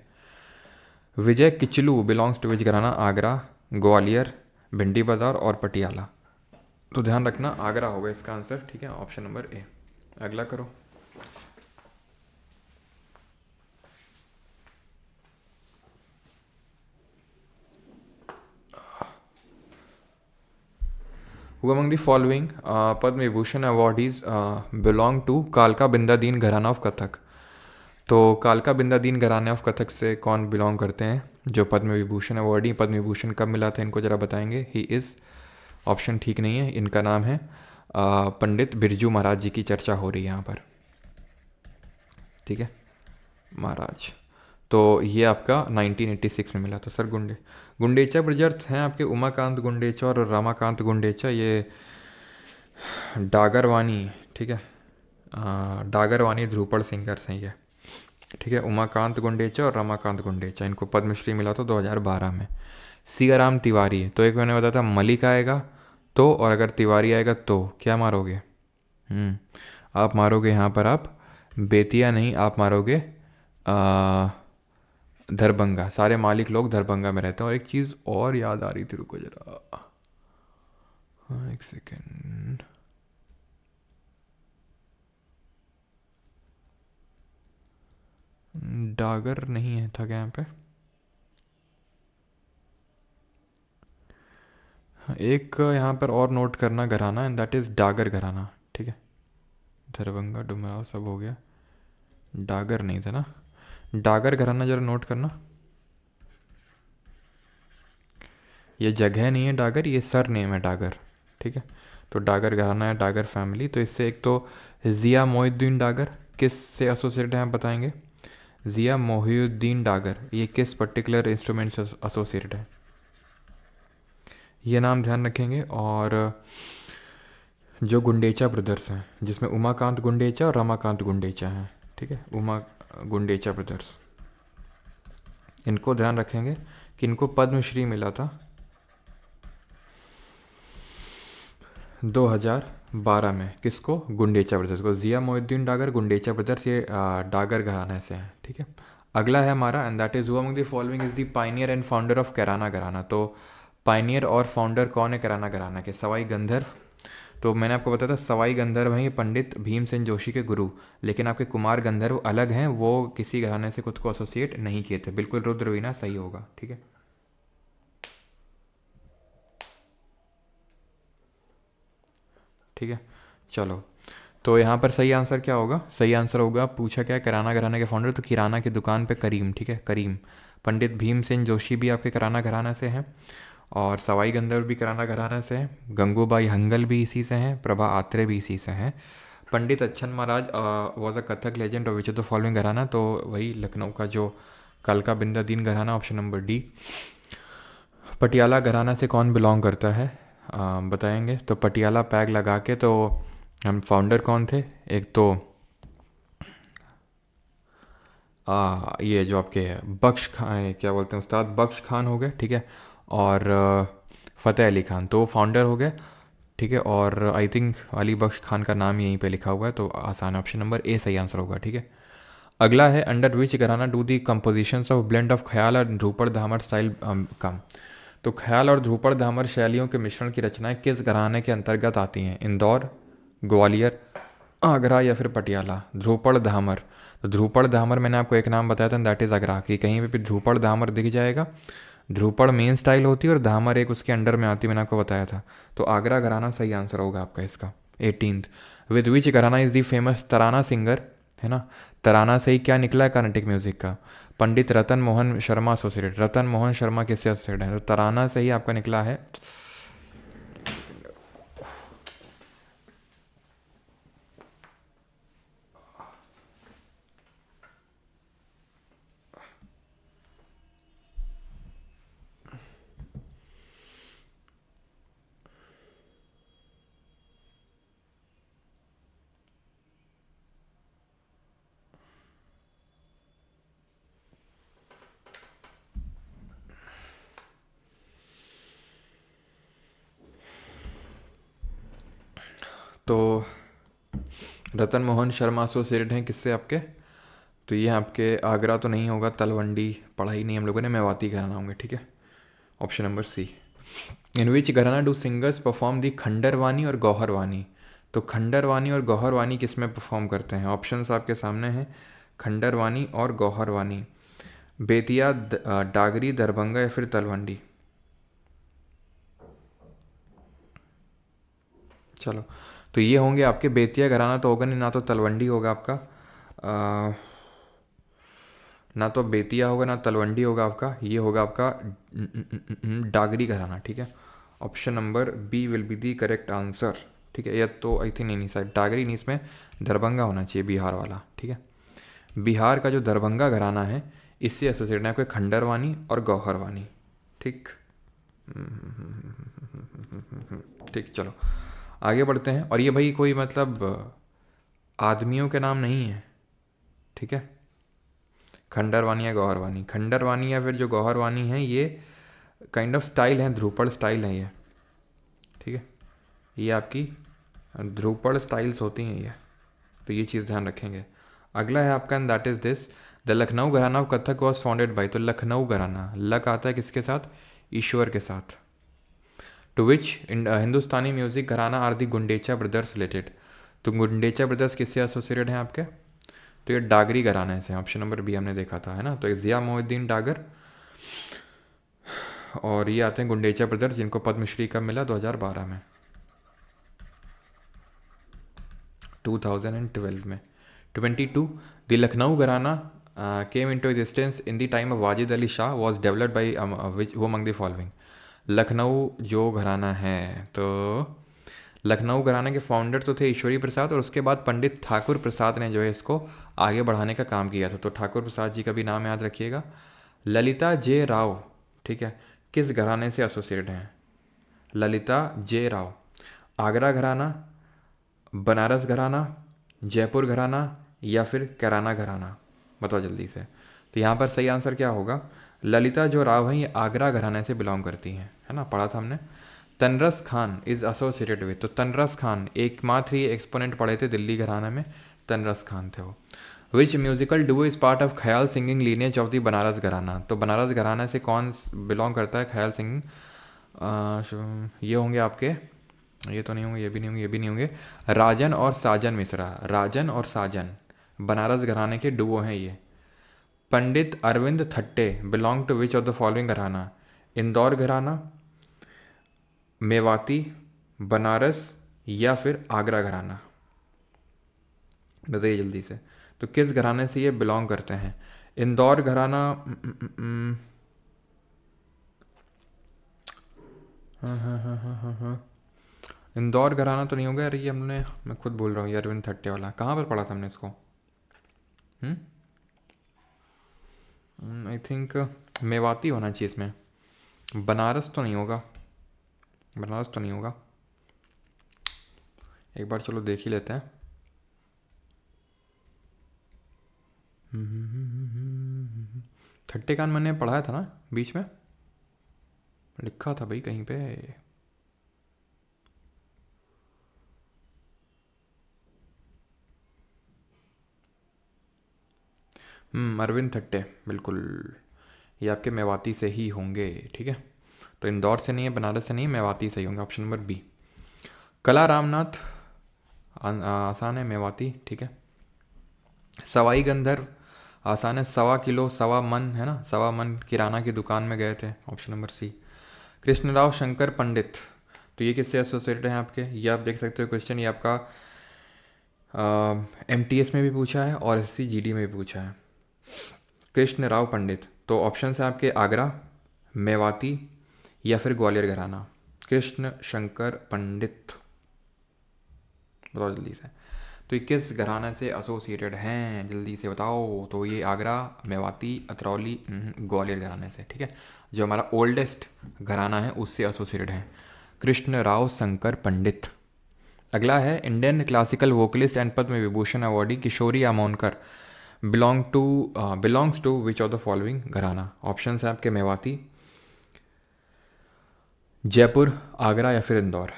विजय किचलू बिलोंग्स टू विच घराना? आगरा, ग्वालियर, भिंडी बाज़ार और पटियाला। तो ध्यान रखना आगरा होगा इसका आंसर, ठीक है, ऑप्शन नंबर ए। अगला करो। Who among the following Padma Vibhushan awardees belong to कालका बिंदा दीन घराना ऑफ कथक? तो कालका बिंदा दीन घराना ऑफ कथक से कौन बिलोंग करते हैं जो पद्म विभूषण अवार्डी? पद्म विभूषण कब मिला था इनको, जरा बताएंगे। ही इज़, ऑप्शन ठीक नहीं है, इनका नाम है पंडित बिरजू महाराज जी की चर्चा हो रही है यहाँ पर, ठीक है, महाराज। तो ये आपका 1986 में मिला था सर। गुंडेचा ब्रजर्थ हैं आपके उमाकांत गुंडेचा और रामाकांत गुंडेचा, ये डागरवानी, ठीक है, डागरवानी ध्रुपद सिंगर्स हैं ये, ठीक है। उमाकांत गुंडेचा और रमाकांत गुंडेचा, इनको पद्मश्री मिला था 2012 में। सियाराम तिवारी, तो एक मैंने बताया था मलिक आएगा तो, और अगर तिवारी आएगा तो क्या मारोगे? आप मारोगे यहाँ पर आप बेतिया नहीं, आप मारोगे दरभंगा। सारे मालिक लोग दरभंगा में रहते हैं। और एक चीज़ और याद आ रही थी, रुको जरा, हाँ एक सेकेंड। डागर नहीं है था क्या यहाँ पे? एक यहाँ पर और नोट करना घराना, एंड दैट इज़ डागर घराना, ठीक है। दरभंगा डुमराव सब हो गया, डागर नहीं था ना। डागर घराना जरा नोट करना। ये जगह नहीं है डागर, ये सर नेम है डागर, ठीक है। तो डागर घराना है, डागर फैमिली। तो इससे एक तो ज़िया मोहिउद्दीन डागर किस से एसोसिएटेड हैं आप बताएंगे? ज़िया मोहिउद्दीन डागर ये किस पर्टिकुलर इंस्ट्रूमेंट से एसोसिएटेड है, ये नाम ध्यान रखेंगे। और जो गुंडेचा ब्रदर्स हैं, जिसमें उमाकांत गुंडेचा और रमाकांत गुंडेचा हैं, ठीक है, उमा गुंडेचा ब्रदर्स, इनको ध्यान रखेंगे कि इनको पद्मश्री मिला था 2012 में। किसको? गुंडेचा ब्रदर्स को। ज़िया मोहिउद्दीन डागर, गुंडेचा ब्रदर्स, ये डागर घराने से हैं, ठीक है। अगला है हमारा, and that is who among the following is the Pioneer and founder of Kairana घराना। तो पायनियर और फाउंडर कौन है कैराना घराना के? सवाई गंधर्व। तो मैंने आपको बताया था सवाई गंधर्व हैं ये पंडित भीमसेन जोशी के गुरु, लेकिन आपके कुमार गंधर्व अलग हैं, वो किसी घराने से खुद को एसोसिएट नहीं किए थे। बिल्कुल रुद्रवीणा सही होगा, ठीक है। ठीक है, चलो। तो यहाँ पर सही आंसर क्या होगा? सही आंसर होगा, पूछा क्या है, किराना घराने के फाउंडर, तो किराना की दुकान पे करीम, ठीक है, करीम। पंडित भीमसेन जोशी भी आपके किराना घराना से हैं, और सवाई गंधर्व भी किराना घराना से हैं, गंगूबाई हंगल भी इसी से हैं, प्रभा आत्रे भी इसी से हैं। पंडित अच्छन महाराज वॉज अ कथक लेजेंड और विच ऑफ द फॉलोइंग घराना, तो वही लखनऊ का जो कालका बिंदा दीन घराना, option number D. Patiala gharana से कौन बिलोंग करता है, बताएंगे? तो पटियाला पैग लगा के, तो हम फाउंडर कौन थे? एक तो ये जो आपके बख्श खान, क्या बोलते हैं उस्ताद, बख्श खान हो गए, ठीक है। और फ़तेह अली खान, तो फाउंडर हो गए, ठीक है। और आई थिंक अली बख्श खान का नाम यहीं पे लिखा हुआ है, तो आसान, ऑप्शन नंबर ए सही आंसर होगा, ठीक है। अगला है, अंडर विच घराना do the compositions of blend of ख्याल और ध्रुपद धामर स्टाइल कम। तो ख्याल और ध्रुपद धामर शैलियों के मिश्रण की रचनाएं किस घराने के अंतर्गत आती हैं? इंदौर, ग्वालियर, आगरा या फिर पटियाला? ध्रुपद धामर, तो ध्रुपद धामर मैंने आपको एक नाम बताया था, दैट इज़ आगरा की। कहीं पे भी ध्रुपद धामर दिख जाएगा, ध्रुपद मेन स्टाइल होती है और धामर एक उसके अंडर में आती है, मैंने आपको बताया था। तो आगरा घराना सही आंसर होगा आपका इसका। 18th, विद विच घराना is the famous Tarana singer, है ना। तराना से ही क्या निकला है कर्नाटिक म्यूजिक का? पंडित रतन मोहन शर्मा एसोसिएटेड। रतन मोहन शर्मा किससे एसोसिएटेड है? तो तराना से ही आपका निकला है। तो रतन मोहन शर्मा एसोसिएटेड हैं किससे आपके? तो ये आपके आगरा तो नहीं होगा, तलवंडी पढ़ा ही नहीं हम लोगों ने, मेवाती घराना होंगे, ठीक है, ऑप्शन नंबर सी। इन विच घराना डू सिंगर्स परफॉर्म दी खंडरवानी और गौहरवानी? तो खंडरवानी और गौहरवानी किस में परफॉर्म करते हैं? ऑप्शंस आपके सामने हैं, खंडरवानी और गौहरवानी। बेतिया, डागरी, दरभंगा या फिर तलवंडी? चलो, तो ये होंगे आपके बेतिया घराना तो होगा नहीं, ना तो तलवंडी होगा आपका, ना तो बेतिया होगा ना तलवंडी होगा आपका, ये होगा आपका डागरी घराना, ठीक है। Option number B will be the correct answer, ठीक है। या तो आई थिंक नहीं सर, डागरी नहीं, इसमें दरभंगा होना चाहिए, बिहार वाला, ठीक है। बिहार का जो दरभंगा घराना है इससे एसोसिएटेड है आपके खंडरवानी और गौहरवानी, ठीक। ठीक, चलो आगे बढ़ते हैं। और ये भाई कोई मतलब आदमियों के नाम नहीं है, ठीक है। खंडरवानी या गौहरवानी, खंडरवानी या फिर जो गौहरवानी है ये काइंड ऑफ स्टाइल है, ध्रुपद स्टाइल है ये, ठीक है। ये आपकी ध्रुपद स्टाइल्स होती हैं ये, तो ये चीज़ ध्यान रखेंगे। अगला है आपका, and that is this, the Lucknow gharana of Kathak was founded by, तो लखनऊ घराना, लक आता है किसके साथ, ईश्वर के साथ। To which Hindustani music gharana are the Gundecha brothers related, तो गुंडेचा ब्रदर्स किससे एसोसिएटेड हैं आपके, तो ये डागरी घराने से, ऑप्शन नंबर बी हमने देखा था, है ना। तो ज़िया मोहिद्दीन डागर, और ये आते हैं गुंडेचा ब्रदर्स, जिनको पद्मश्री कब मिला, 2012 में, 2012 में। 22, द लखनऊ घराना came into existence in the time of Wajid Ali Shah, was developed by which वो अमंग द फॉलोइंग। लखनऊ जो घराना है, तो लखनऊ घराने के फाउंडर तो थे ईश्वरी प्रसाद, और उसके बाद पंडित ठाकुर प्रसाद ने जो है इसको आगे बढ़ाने का काम किया था। तो ठाकुर प्रसाद जी का भी नाम याद रखिएगा। ललिता जे राव, ठीक है, किस घराने से एसोसिएटेड हैं, ललिता जे राव, आगरा घराना, बनारस घराना, जयपुर घराना, या फिर कैराना घराना, बताओ जल्दी से। तो यहाँ पर सही आंसर क्या होगा, ललिता जो राव हैं ये आगरा घराने से बिलोंग करती हैं, है ना, पढ़ा था हमने। तनरस खान इज एसोसिएटेड विद, तो तनरस खान एकमात्र ही एक्सपोनेंट पढ़े थे दिल्ली घराना में, तनरस खान थे वो। Which musical duo is part of khayal singing lineage of the Banaras gharana, तो बनारस घराना से कौन बिलोंग करता है ख्याल सिंगिंग, ये होंगे आपके, ये तो नहीं होंगे, ये भी नहीं होंगे, ये भी नहीं होंगे, राजन और साजन मिश्रा, राजन और साजन बनारस घराने के डुओ हैं ये। Pandit Arvind Thatte belong to which of the following gharana, Indore घराना, मेवाती, बनारस, या फिर आगरा घराना, बताइए जल्दी से। तो किस घराने से ये बिलोंग करते हैं, इंदौर घराना, हाँ, इंदौर घराना तो नहीं होगा यार, ये हमने, मैं खुद बोल रहा हूँ ये अरविंद थट्टे वाला, कहाँ पर पढ़ा था हमने इसको, आई थिंक मेवाती होना चाहिए इसमें, बनारस तो नहीं होगा, बनारस तो नहीं होगा, एक बार चलो देख ही लेते हैं। थट्टे कान मैंने पढ़ाया था ना बीच में, लिखा था भाई कहीं पे, अरविंद थट्टे, बिल्कुल, ये आपके मेवाती से ही होंगे, ठीक है। तो इंदौर से नहीं है, बनारस से नहीं है, मेवाती से ही होंगे, ऑप्शन नंबर बी। कला रामनाथ, आसान है, मेवाती, ठीक है। सवाई गंधर्व, आसान है, 1.25 किलो 1.25 मन, है ना, 1.25 मन किराना की दुकान में गए थे, option number C. Krishnarao Shankar Pandit, तो ये किससे एसोसिएटेड हैं आपके, ये आप देख सकते हो क्वेश्चन, ये आपका MTS में भी पूछा है और SCGD में भी पूछा है। कृष्ण राव पंडित, तो ऑप्शन है आपके आगरा, मेवाती, या फिर ग्वालियर घराना। कृष्ण शंकर पंडित, बताओ जल्दी से, तो ये किस घराना से एसोसिएटेड हैं, जल्दी से बताओ। तो ये आगरा, मेवाती, अतरौली, ग्वालियर घराने से, ठीक है, जो हमारा ओल्डेस्ट घराना है उससे एसोसिएटेड है, कृष्ण राव शंकर पंडित। अगला है, Indian classical vocalist and Padma Vibhushan awardee Kishori Amonkar belongs to which of the following gharana. Option है आपके मेवाती, जयपुर, आगरा, या फिर इंदौर।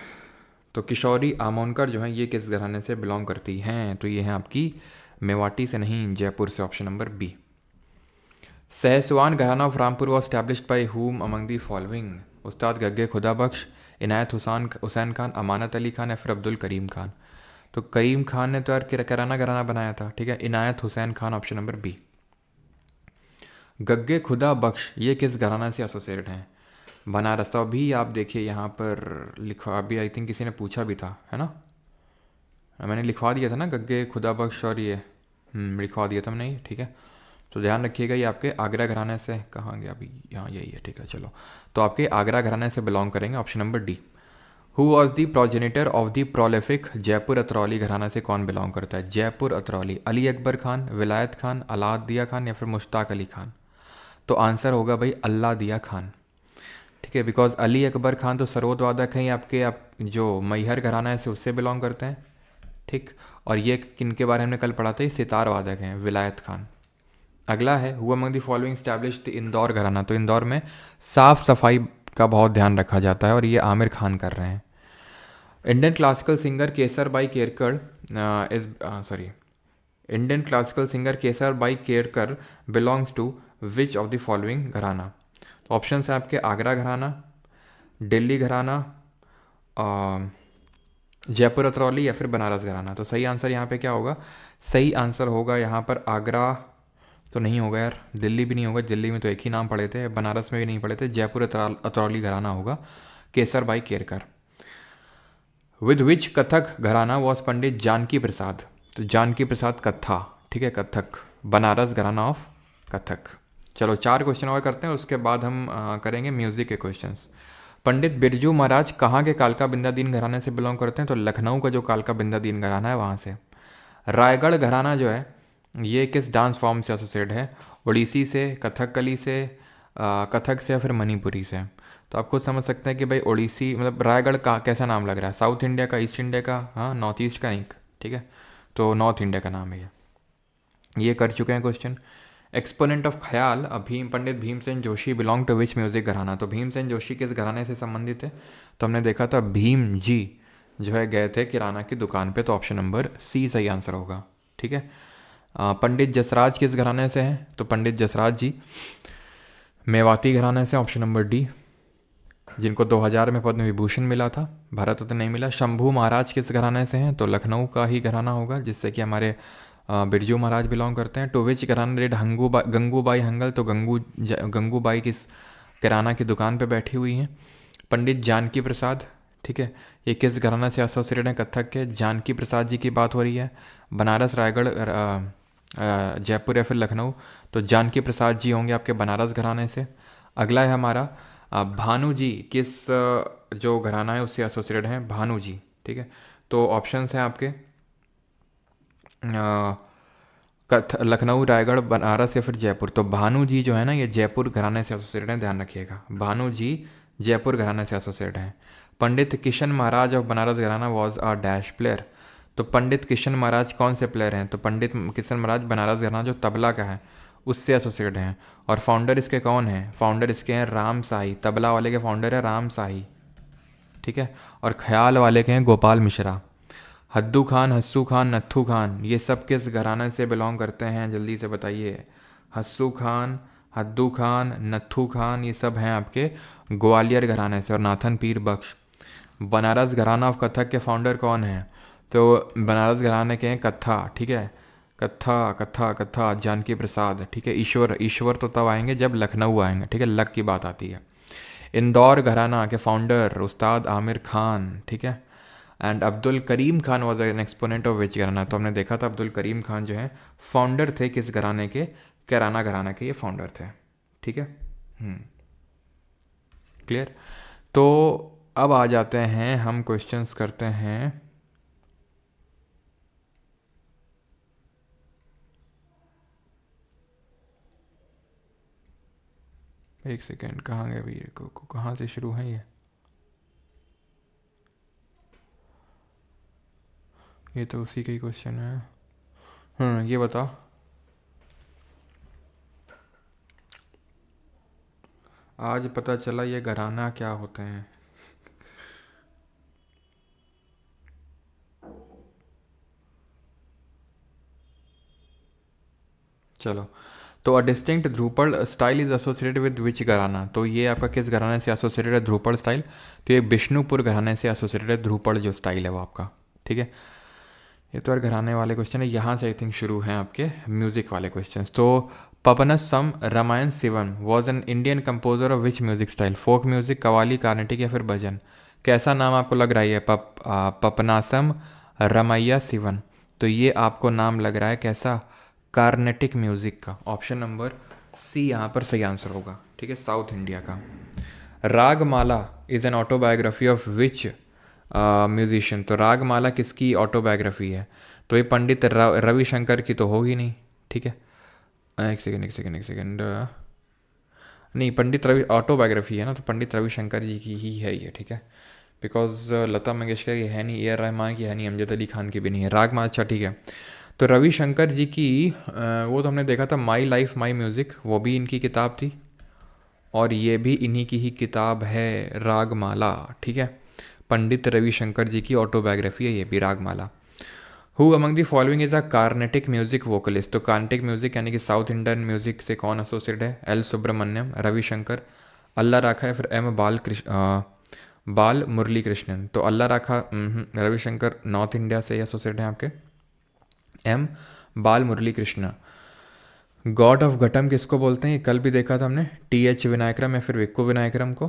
तो किशोरी आमोनकर जो हैं ये किस घराने से बिलोंग करती हैं, तो ये हैं आपकी मेवाती से नहीं, जयपुर से, option number B. Sahaswan gharana of Rampur was established by whom among the following, Ustad Gagge Khuda बख्श, इनायत हुसैन खान, अमानत अली खान, या फिर अब्दुल करीम खान। तो करीम खान ने तो यार कैराना घराना बनाया था, ठीक है, Inayat Hussain Khan, option number B. Gagge Khuda Bakhsh ये किस घराना से एसोसिएटेड हैं, बनारस। तो अभी आप देखिए यहाँ पर लिखवा, अभी आई थिंक किसी ने पूछा भी था, है ना, मैंने लिखवा दिया था ना गग्गे खुदा बख्श, और ये लिखवा दिया था मैंने ये, ठीक है। तो ध्यान रखिएगा ये आपके आगरा घराने से, कहाँ गया अभी, यहाँ यही है, ठीक है, चलो। तो आपके आगरा घराने से बिलोंग करेंगे, option number D. Who was the progenitor of the prolific Jaipur Atrauli घराना से कौन बिलोंग करता है, जयपुर अतरौली, अली अकबर खान, विलायत खान, अलाउद्दीन खान, या फिर मुश्ताक अली खान। तो आंसर होगा भाई अल्लादिया खान, ठीक है, बिकॉज अली अकबर खान तो सरोद वादक हैं आपके, आप जो मैहर घराना है से उससे बिलोंग करते हैं, ठीक। और ये किन के बारे में हमने कल पढ़ा था, ये सितार वादक हैं, विलायत खान। अगला है, who among the following established Indore घराना, तो इंदौर में साफ सफाई का बहुत ध्यान रखा जाता है और ये आमिर खान कर रहे हैं। Indian classical singer Kesar Bai Kerkar is Indian classical singer Kesar Bai Kerkar belongs to which of the following gharana? तो ऑप्शन है आपके आगरा घराना, दिल्ली घराना, जयपुर अतरौली या फिर बनारस घराना। तो सही आंसर यहाँ पे क्या होगा? सही आंसर होगा यहाँ पर आगरा तो नहीं होगा यार, दिल्ली भी नहीं होगा, दिल्ली में तो एक ही नाम पड़े थे, बनारस में भी नहीं पड़े थे, जयपुर अतरौली घराना होगा Kesar Bai Kerkar. With which Kathak gharana was पंडित जानकी प्रसाद? तो जानकी प्रसाद कत्था, ठीक है, कथक, बनारस घराना ऑफ कथक। चलो 4 क्वेश्चन और करते हैं, उसके बाद हम करेंगे म्यूजिक के क्वेश्चंस। पंडित बिरजू महाराज कहाँ के कालका बिंदादीन घराने से बिलोंग करते हैं? तो लखनऊ का जो कालका बिंदादीन घराना है वहाँ से। रायगढ़ घराना जो है ये किस डांस फॉर्म से एसोसिएट है? ओडिसी से, कथकली से, कथक से या फिर मणिपुरी से? तो आप खुद समझ सकते हैं कि भाई ओडिसी मतलब रायगढ़ का कैसा नाम लग रहा है, साउथ इंडिया का, ईस्ट इंडिया का, हाँ नॉर्थ ईस्ट का नहीं, ठीक है, तो नॉर्थ इंडिया का नाम है ये कर चुके हैं question. Exponent of khayal Bhim Pandit Bhimsen Joshi belong to which music gharana? तो भीमसेन जोशी किस घराने से संबंधित है? तो हमने देखा था भीम जी जो है गए थे किराना की दुकान पे, तो ऑप्शन नंबर सी सही आंसर होगा, ठीक है। पंडित जसराज किस घराने से हैं? तो पंडित जसराज जी मेवाती घराने से, ऑप्शन नंबर डी, जिनको 2000 में पद्म विभूषण मिला था, भारत रत्न नहीं मिला। शंभू महाराज किस घराने से हैं? तो लखनऊ का ही घराना होगा जिससे कि हमारे बिरजू महाराज बिलोंग करते हैं। टू विच घराना डिड गंगूबाई हंगल? तो गंगूबाई किस किराना की दुकान पे बैठी हुई हैं। पंडित जानकी प्रसाद, ठीक है, ये किस घराना से एसोसिएटेड हैं? कथक के। जानकी प्रसाद जी की बात हो रही है। बनारस, रायगढ़, जयपुर या फिर लखनऊ? तो जानकी प्रसाद जी होंगे आपके बनारस घराने से। अगला है हमारा भानु जी किस जो घराना है उससे एसोसिएटेड हैं? भानु जी, ठीक है। तो ऑप्शंस हैं आपके लखनऊ, रायगढ़, बनारस या फिर जयपुर। तो भानु जी जो है ना ये जयपुर घराने से एसोसिएटेड हैं, ध्यान रखिएगा, भानु जी जयपुर घराने से एसोसिएट हैं। पंडित किशन महाराज ऑफ बनारस घराना वॉज अ डैश प्लेयर? तो पंडित किशन महाराज कौन से प्लेयर हैं? तो पंडित किशन महाराज बनारस घराना जो तबला का है उससे एसोसिएट हैं। और फाउंडर इसके कौन हैं? फाउंडर इसके हैं राम साई, तबला वाले के फाउंडर है राम साई, ठीक है। और ख्याल वाले के हैं गोपाल मिश्रा। हद्दू खान, हस्सू खान, नत्थू खान ये सब किस घराने से बिलोंग करते हैं? जल्दी से बताइए। हस्सू खान, हद्दू खान, नत्थू खान ये सब हैं आपके ग्वालियर घराने से। और नाथन पीर बख्श। बनारस घराना ऑफ कथक के फाउंडर कौन हैं? तो बनारस घराने के हैं कत्था, ठीक है, कत्था कत्था कत्था जानकी प्रसाद, ठीक है। ईश्वर तो तब आएंगे जब लखनऊ आएंगे, ठीक है, लक की बात आती है। इंदौर घराना के फाउंडर उस्ताद आमिर खान, ठीक है। And Abdul Karim Khan was an exponent of which gharana? तो हमने देखा था अब्दुल करीम खान जो है फाउंडर थे किस घराने के? कैराना घराना के ये फाउंडर थे, ठीक है। क्लियर। तो अब आ जाते हैं हम क्वेश्चंस करते हैं एक सेकेंड, कहाँ गए भैया को कहाँ से शुरू है ये तो उसी का ही क्वेश्चन है। ये बताओ, आज पता चला ये घराना क्या होते हैं। चलो, तो a distinct Dhrupad style is associated with which gharana? तो ये आपका किस घराने से एसोसिएटेड है ध्रुपद स्टाइल? तो ये बिष्णुपुर घराने से एसोसिएटेड है ध्रुपद जो स्टाइल है वो आपका, ठीक है। ये तो यार घराने वाले क्वेश्चन है, यहाँ से आई थिंक शुरू हैं आपके म्यूजिक वाले क्वेश्चन। तो Papanasam Ramayan Sivan was an Indian composer of which music style? Folk music, qawwali, Carnatic या फिर भजन? कैसा नाम आपको लग रहा है ये पपनासम रमैया शिवन? तो ये आपको नाम लग रहा है कैसा? कार्नेटिक म्यूजिक का। ऑप्शन नंबर सी यहाँ पर सही आंसर होगा, ठीक है, साउथ इंडिया का। Ragamala is an autobiography of which musician? तो रागमाला किसकी ऑटोबायोग्राफी है? तो ये पंडित रविशंकर की तो होगी नहीं, ठीक है। एक सेकेंड नहीं, पंडित रवि ऑटोबायोग्राफी है ना, तो पंडित रविशंकर जी की ही है ये, ठीक है। बिकॉज लता मंगेशकर की है नहीं, ए आर रहमान की है नहीं, अमजद अली खान की भी नहीं है। रागमाला, अच्छा ठीक है। तो रविशंकर जी की वो तो हमने देखा था माई लाइफ माई म्यूज़िक, वो भी इनकी किताब थी, और ये भी इन्हीं की ही किताब है रागमाला, ठीक है। पंडित रविशंकर जी की ऑटोबायोग्राफी है ये भी Ragamala. Who among the following is a Carnatic music vocalist. तो कार्नेटिक म्यूजिक यानी कि साउथ इंडियन म्यूजिक से कौन एसोसिएट है? एल सुब्रमण्यम, रविशंकर, अल्ला राखा या फिर एम बाल मुरली कृष्णन। तो अल्ला राखा, रविशंकर नॉर्थ इंडिया से एसोसिएट हैं आपके। एम बाल मुरली कृष्ण। गॉड ऑफ घटम किसको बोलते हैं? ये कल भी देखा था हमने, टी एच विनायकरम या फिर विक्को विनायकरम को।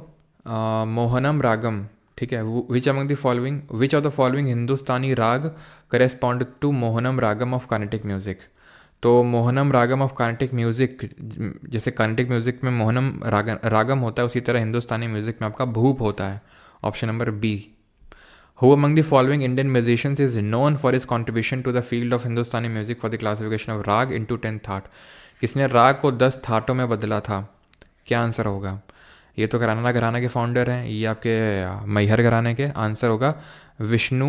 मोहनम रागम, ठीक है। Which of the following Hindustani raga correspond to Mohanam ragam of Carnatic music. तो मोहनम रागम ऑफ कार्नेटिक म्यूजिक, जैसे कार्नेटिक म्यूजिक में मोहनम रागम होता है, उसी तरह हिंदुस्तानी म्यूजिक में आपका भूप होता है। Option number B. Who among the following Indian musicians is known for his contribution to the field of Hindustani music for the classification of राग into 10 थाट? किसने राग को 10 थाटों में बदला था? क्या आंसर होगा? ये तो घराना घराना के फाउंडर हैं, ये आपके मैहर घराने के। आंसर होगा विष्णु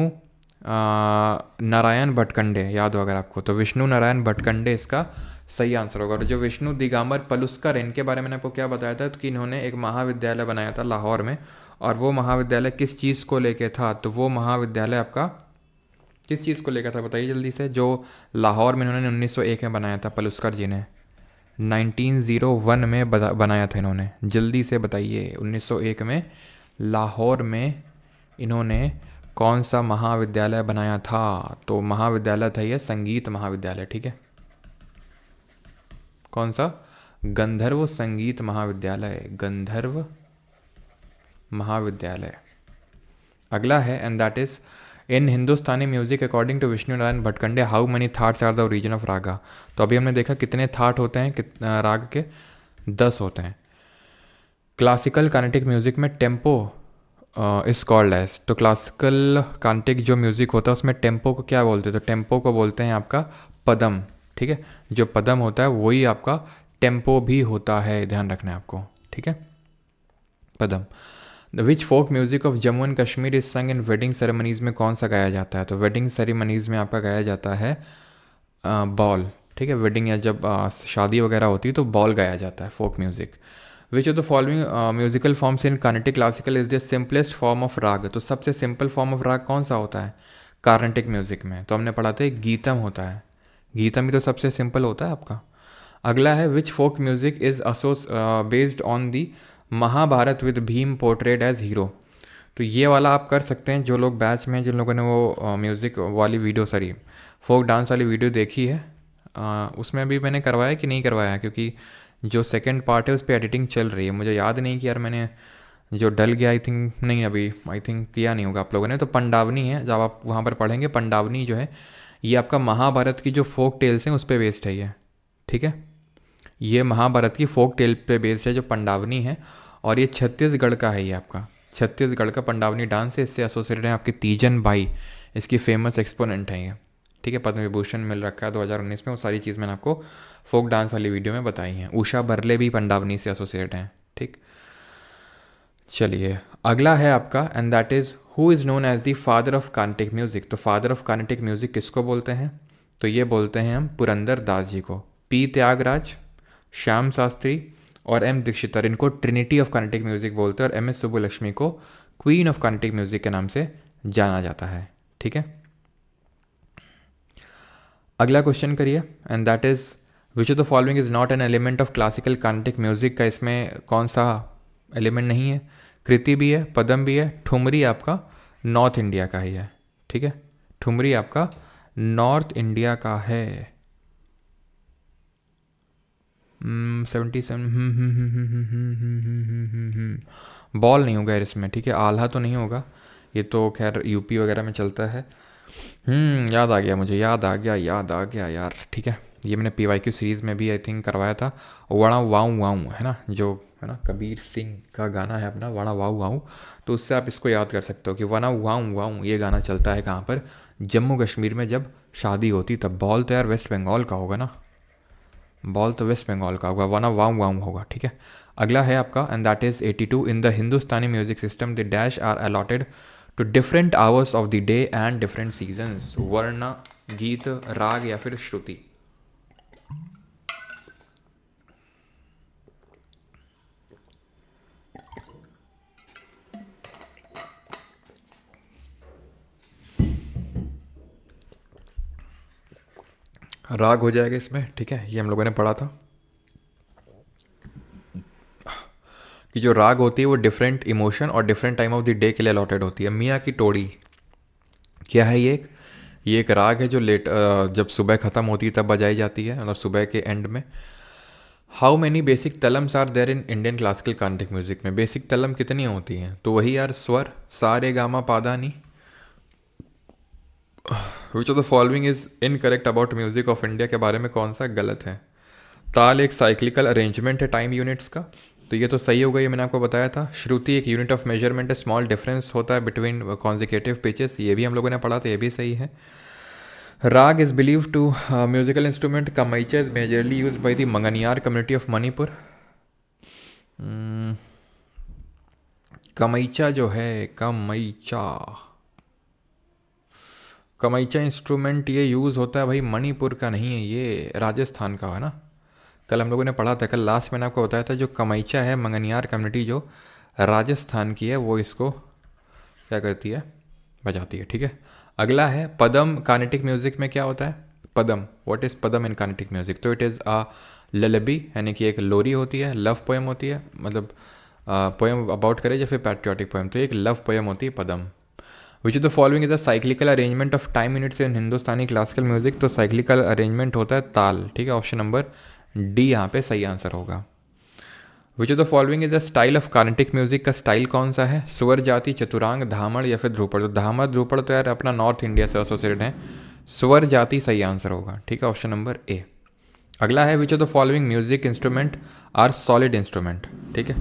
नारायण भटकंडे। याद हो अगर आपको, तो विष्णु नारायण भटकंडे इसका सही आंसर होगा। और जो विष्णु दिगंबर पलुस्कर, इनके बारे में मैंने आपको क्या बताया था, तो कि इन्होंने एक महाविद्यालय बनाया था लाहौर में। और वो महाविद्यालय किस चीज़ को लेके था? तो वो महाविद्यालय आपका किस चीज़ को लेकर था बताइए जल्दी से, जो लाहौर में इन्होंने 1901 में बनाया था, पलुस्कर जी ने 1901 में बनाया था इन्होंने। जल्दी से बताइए, 1901 में लाहौर में इन्होंने कौन सा महाविद्यालय बनाया था? तो महाविद्यालय था ये संगीत महाविद्यालय, ठीक है। कौन सा? गंधर्व संगीत महाविद्यालय, गंधर्व महाविद्यालय। अगला है, and that is in Hindustani music according to Vishnu Narayan Bhatkhande how many thaats are the origin of raga. तो अभी हमने देखा कितने थाट होते हैं राग के, 10 होते हैं। क्लासिकल कार्नेटिक म्यूजिक में टेम्पो इज कॉल्ड एज। तो क्लासिकल कार्नेटिक जो म्यूजिक होता है उसमें टेम्पो को क्या बोलते हैं? तो टेम्पो को बोलते हैं आपका पदम, ठीक है। जो पदम होता है वही आपका टेम्पो भी होता है, ध्यान रखना है आपको, ठीक है। Padam. Which folk music of Jammu and Kashmir is sung in wedding ceremonies में कौन सा गाया जाता है? तो वेडिंग सेरेमनीज में आपका गाया जाता है बॉल, ठीक है। वेडिंग या जब शादी वगैरह होती है तो बॉल गाया जाता है, folk music. Which of the following musical forms in Carnatic classical is the simplest form of raga. तो सबसे सिंपल फॉर्म ऑफ राग कौन सा होता है कार्नेटिक म्यूजिक में? तो हमने पढ़ा था गीतम होता है, गीतम ही तो सबसे सिंपल होता है आपका। अगला है, which folk music is based on the Mahabharata with Bhim portrayed as hero. तो ये वाला आप कर सकते हैं, जो लोग बैच में, जिन लोगों ने वो म्यूज़िक वाली वीडियो, सॉरी फोक डांस वाली वीडियो देखी है, उसमें भी मैंने करवाया कि नहीं करवाया, क्योंकि जो सेकंड पार्ट है उस पर एडिटिंग चल रही है। मुझे याद नहीं कि यार मैंने जो डल गया, आई थिंक नहीं, अभी आई थिंक किया नहीं होगा आप लोगों ने। तो पंडावनी है, जब आप वहाँ पर पढ़ेंगे, पंडावनी जो है ये आपका महाभारत की जो फोक टेल्स हैं उस पर बेस्ड है ये, ठीक है। ये महाभारत की फोक टेल पे बेस्ड है जो पंडावनी है, और ये छत्तीसगढ़ का है। ये आपका छत्तीसगढ़ का पंडावनी डांस है, इससे एसोसिएटेड है आपकी तीजन बाई, इसकी फेमस एक्सपोनेंट है ये, ठीक है। पद्म विभूषण मिल रखा है 2019 में। वो सारी चीज़ मैंने आपको फोक डांस वाली वीडियो में बताई हैं। उषा बरले भी पंडावनी से एसोसिएट हैं, ठीक। चलिए अगला है आपका, and that is who is known as the father of Carnatic music. तो फादर ऑफ कार्नेटिक म्यूजिक किसको बोलते हैं? तो ये बोलते हैं हम पुरंदर दास जी को। पी त्यागराज, श्याम शास्त्री और एम दीक्षितर, इनको ट्रिनिटी ऑफ कार्नेटिक म्यूजिक बोलते हैं। और एम एस सुब्बुलक्ष्मी को क्वीन ऑफ कार्नेटिक म्यूजिक के नाम से जाना जाता है, ठीक है। अगला क्वेश्चन करिए, and that is which of the following is not an element of classical Carnatic music. का इसमें कौन सा एलिमेंट नहीं है? कृति भी है, पदम भी है, ठुमरी आपका नॉर्थ इंडिया का ही है, ठीक है। ठुमरी आपका नॉर्थ इंडिया का है। 77, बॉल नहीं होगा यार इसमें, ठीक है। आल्हा तो नहीं होगा, ये तो खैर यूपी वगैरह में चलता है। याद आ गया मुझे, याद आ गया यार, ठीक है। ये मैंने PYQ सीरीज़ में भी आई थिंक करवाया था। वड़ा वाऊ वाऊ है ना, जो है ना कबीर सिंह का गाना है अपना, वड़ा वाऊ वाऊ। तो उससे आप इसको याद कर सकते हो कि वना वाऊ वाऊ ये गाना चलता है कहाँ पर? जम्मू कश्मीर में जब शादी होती तब। बॉल तो यार वेस्ट बंगाल का होगा ना, बॉल तो वेस्ट बंगाल का होगा, वना वाऊ वाऊ होगा, ठीक है। अगला है आपका, and that is 82 in the Hindustani music system the dash are allotted to different hours of the day and different seasons. Varna, geet, राग या फिर श्रुति। राग हो जाएगा इसमें, ठीक है, ये हम लोगों ने पढ़ा था कि जो राग होती है वो डिफरेंट इमोशन और different time of the day के लिए अलॉटेड होती है। मियाँ की टोड़ी क्या है ये एक राग है जो जब सुबह ख़त्म होती है तब बजाई जाती है, मतलब सुबह के एंड में। How many basic talams are there in Indian classical Carnatic music में? बेसिक तलम कितनी होती हैं? तो वही यार, स्वर सा रे गा मा पा धा नी। Which of the following is incorrect about music of India के बारे में कौन सा गलत है? ताल एक साइक्लिकल अरेंजमेंट है टाइम यूनिट्स का, तो ये तो सही होगा, ये मैंने आपको बताया था। श्रुति एक यूनिट ऑफ मेजरमेंट है, स्मॉल डिफरेंस होता है बिटवीन कॉन्जिकेटिव पिचेस, ये भी हम लोगों ने पढ़ा था, ये भी सही है। Raga is believe to musical instrument kamaicha is majorly use by the Manganiyar community of Manipur. Kamaicha जो है, कमैचा इंस्ट्रूमेंट ये यूज़ होता है भाई मणिपुर का नहीं है, ये राजस्थान का है ना। कल हम लोगों ने पढ़ा था, कल लास्ट मैंने आपको बताया था जो कमैचा है मंगनियार कम्युनिटी जो राजस्थान की है वो इसको क्या करती है, बजाती है, ठीक है। अगला है पदम। कार्नेटिक म्यूजिक में क्या होता है padam? What is padam in Carnatic music? तो इट इज़ अ ललबी, यानी कि एक लोरी होती है, लव पोएम होती है, मतलब पोएम अबाउट करे या फिर पैट्रियोटिक पोएम, तो एक लव पोएम होती है padam. Which of the following is a cyclical arrangement of time units in Hindustani classical music? तो साइक्लिकल अरेंजमेंट होता है ताल, ठीक है, ऑप्शन नंबर डी यहाँ पे सही आंसर होगा। विच of the following is a style of Carnatic music? का स्टाइल कौन सा है? स्वर जाति, चतुरांग, धामड़ या फिर ध्रुपड़? तो धामड़ ध्रुपड़ तो यार अपना नॉर्थ इंडिया से एसोसिएटेड है, स्वर जाति सही आंसर होगा, ठीक है, ऑप्शन नंबर ए। अगला है which of the following music instrument are solid instrument? ठीक है,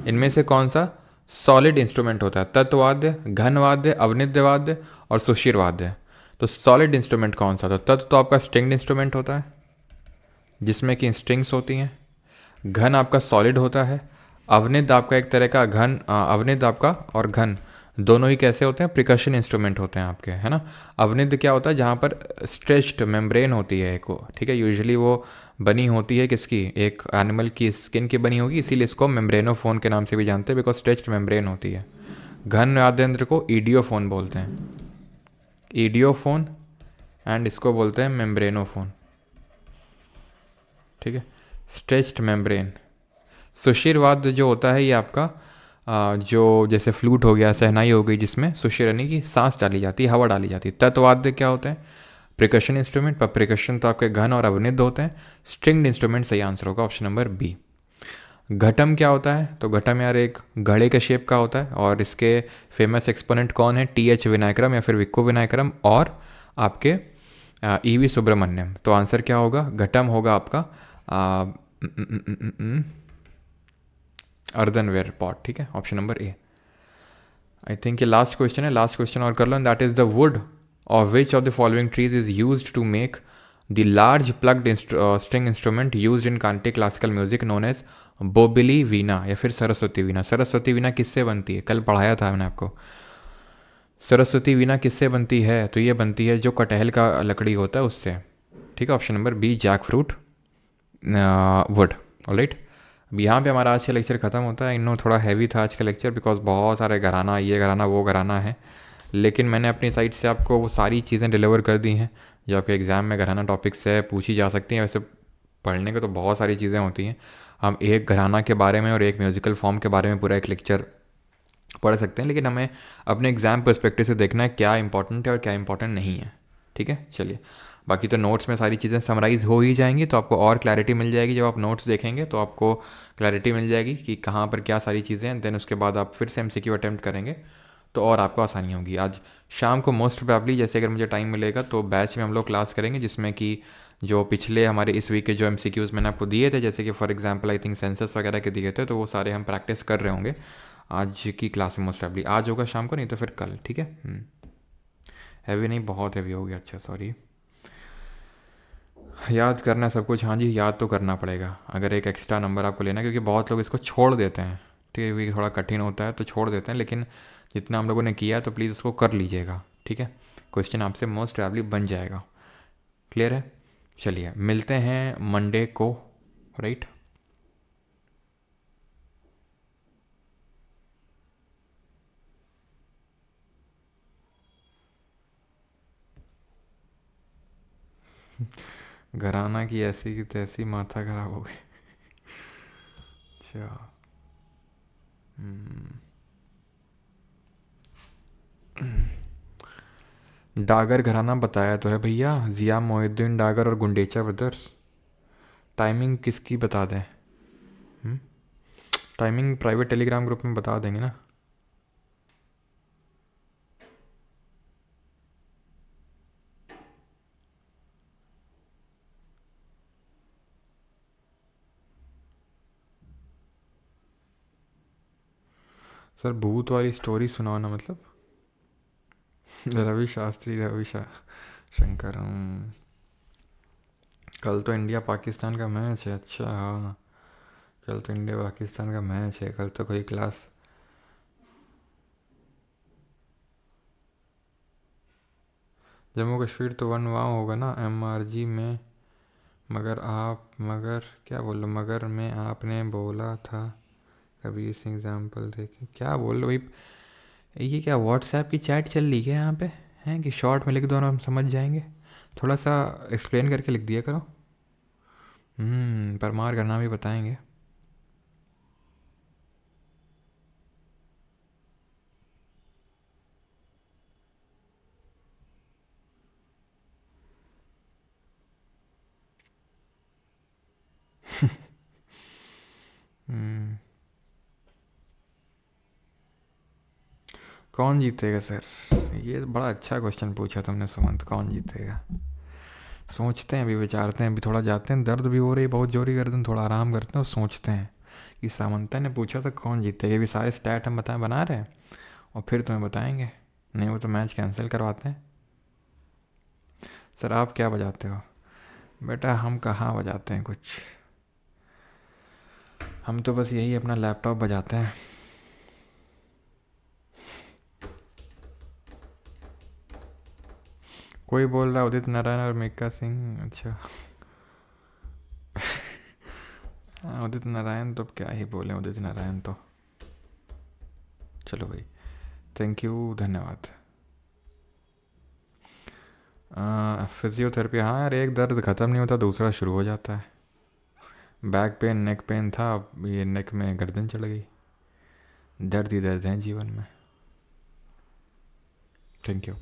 इनमें से कौन सा सॉलिड इंस्ट्रूमेंट होता है? तत्वाद्य, घनवाद्य, अवनिद्य वाद्य और सुशिर वाद्य। तो सॉलिड इंस्ट्रूमेंट कौन सा? तो तत्व तो आपका स्ट्रिंग्ड इंस्ट्रूमेंट होता है जिसमें कि स्ट्रिंग्स होती हैं। घन आपका सॉलिड होता है। अवनिद आपका एक तरह का घन, अवनिद आपका और घन दोनों ही कैसे होते हैं? प्रिकशन इंस्ट्रूमेंट होते हैं आपके, है ना। अवनिद क्या होता है? जहाँ पर स्ट्रेच्ड मेम्ब्रेन होती है एक, ठीक है, यूजुअली वो बनी होती है किसकी? एक एनिमल की स्किन की बनी होगी, इसीलिए इसको मेम्ब्रेनोफोन के नाम से भी जानते हैं, बिकॉज स्ट्रेच्ड मेम्ब्रेन होती है। घन वाद्यंत्र को ईडियोफोन बोलते हैं, ईडियोफोन, एंड इसको बोलते हैं मेम्ब्रेनोफोन, ठीक है, स्ट्रेच्ड मेम्ब्रेन। सुशिरवाद जो होता है ये आपका जो जैसे फ्लूट हो गया, सहनाई हो गई, जिसमें सुशिर यानी कि सांस डाली जाती है, हवा डाली जाती है। तत्वाद्य क्या होते हैं? प्रिकशन इंस्ट्रूमेंट, पर प्रिकशन तो आपके घन और अवनिध होते हैं। स्ट्रिंग्ड इंस्ट्रूमेंट सही आंसर होगा, ऑप्शन नंबर बी। घटम क्या होता है? तो घटम यार एक घड़े के शेप का होता है, और इसके फेमस एक्सपोनेंट कौन है? टी एच विनायकरम या फिर विक्को विनायकरम और आपके ईवी सुब्रमण्यम। तो आंसर क्या होगा? घटम होगा आपका अर्दनवेयर पॉट, ठीक है, option number A. I think ये लास्ट क्वेश्चन है, लास्ट क्वेश्चन और कर लो। That is the wood of which of the following trees is use to make the large plucked string instrument use in Carnatic classical music known as Bobbili veena या फिर सरस्वती वीणा? सरस्वती वीणा किससे बनती है? कल पढ़ाया था मैंने आपको। सरस्वती वीणा किससे बनती है? तो ये बनती है जो कटहल का लकड़ी होता है उससे, ठीक है, option number B, jackfruit wood. Alright, अब यहाँ पे हमारा आज का लेक्चर ख़त्म होता है। इन थोड़ा हैवी था आज का लेक्चर, बिकॉज बहुत सारे घराना, ये घराना वो घराना है, लेकिन मैंने अपनी साइड से आपको वो सारी चीज़ें डिलीवर कर दी हैं जो आपके एग्ज़ाम में घराना टॉपिक से पूछी जा सकती हैं। वैसे पढ़ने को तो बहुत सारी चीज़ें होती हैं, हम एक घराना के बारे में और एक म्यूज़िकल फॉर्म के बारे में पूरा एक लेक्चर पढ़ सकते हैं, लेकिन हमें अपने एग्ज़ाम पर्सपेक्टिव से देखना है क्या इंपॉर्टेंट है और क्या इंपॉर्टेंट नहीं है, ठीक है। चलिए, बाकी तो नोट्स में सारी चीज़ें समराइज़ हो ही जाएंगी, तो आपको और क्लैरिटी मिल जाएगी। जब आप नोट्स देखेंगे तो आपको क्लैरिटी मिल जाएगी कि कहाँ पर क्या सारी चीज़ें हैं। देन उसके बाद आप फिर से एमसीक्यू अटैम्प्ट करेंगे तो और आपको आसानी होगी। आज शाम को मोस्ट प्रोबेबली, जैसे अगर मुझे टाइम मिलेगा, तो बैच में हम लोग क्लास करेंगे जिसमें कि जो पिछले हमारे इस वीक के जो एमसीक्यूज़ मैंने आपको दिए थे, जैसे कि for example I think census वगैरह के दिए थे, तो वो सारे हम प्रैक्टिस कर रहे होंगे आज की क्लास में। मोस्ट प्रोबेबली आज होगा शाम को, नहीं तो फिर कल, ठीक है। हैवी नहीं, बहुत हैवी हो गया, अच्छा सॉरी। याद करना सब कुछ, हाँ जी, याद तो करना पड़ेगा अगर एक एक्स्ट्रा नंबर आपको लेना है, क्योंकि बहुत लोग इसको छोड़ देते हैं, ठीक है, क्योंकि थोड़ा कठिन होता है तो छोड़ देते हैं, लेकिन जितना हम लोगों ने किया तो प्लीज़ उसको कर लीजिएगा, ठीक है। क्वेश्चन आपसे मोस्ट प्रोबेबली बन जाएगा। क्लियर है? चलिए, मिलते हैं मंडे को, राइट। घराना की ऐसी की तैसी माथा खराब हो गई। अच्छा। हम्म, डागर घराना बताया तो है भैया, जिया मोहिउद्दीन डागर और गुंडेचा ब्रदर्स। टाइमिंग किसकी बता दें? हम्म? टाइमिंग प्राइवेट टेलीग्राम ग्रुप में बता देंगे ना। सर भूत वाली स्टोरी सुनाओ ना, मतलब। रवि शास्त्री, शंकर। कल तो इंडिया पाकिस्तान का मैच है। अच्छा हाँ, कल तो इंडिया पाकिस्तान का मैच है, कल तो कोई क्लास। जम्मू कश्मीर तो वन वहाँ होगा ना, एमआरजी में। मगर क्या बोलो, मगर में आपने बोला था कभी इस एग्जाम्पल देखे, क्या बोल रहे भाई? ये क्या व्हाट्सएप की चैट चल रही है यहाँ पे? हैं कि शॉर्ट में लिख दो ना, हम समझ जाएंगे। थोड़ा सा एक्सप्लेन करके लिख दिया करो। परमार का नाम भी बताएंगे। हम्म, कौन जीतेगा सर? ये बड़ा अच्छा क्वेश्चन पूछा तुमने सुमंत, कौन जीतेगा? सोचते हैं, अभी विचारते हैं, अभी थोड़ा जाते हैं, दर्द भी हो रही बहुत जोरी गर्दन, थोड़ा आराम करते हैं और सोचते हैं कि सामंता ने पूछा था कौन जीतेगा। अभी सारे स्टैट हम बना रहे हैं और फिर तुम्हें बताएंगे। नहीं वो तो मैच कैंसिल करवाते हैं। सर आप क्या बजाते हो? बेटा हम कहाँ बजाते हैं कुछ, हम तो बस यही अपना लैपटॉप बजाते हैं। कोई बोल रहा है उदित नारायण और मिक्का सिंह, अच्छा। हाँ, उदित नारायण तो अब क्या ही बोले, उदित नारायण तो। चलो भाई, थैंक यू, धन्यवाद। फिजियोथेरेपी, हाँ यार, एक दर्द ख़त्म नहीं होता दूसरा शुरू हो जाता है। बैक पेन, नेक पेन था, अब ये नेक में गर्दन चढ़ गई। दर्द ही दर्द है जीवन में। Thank you.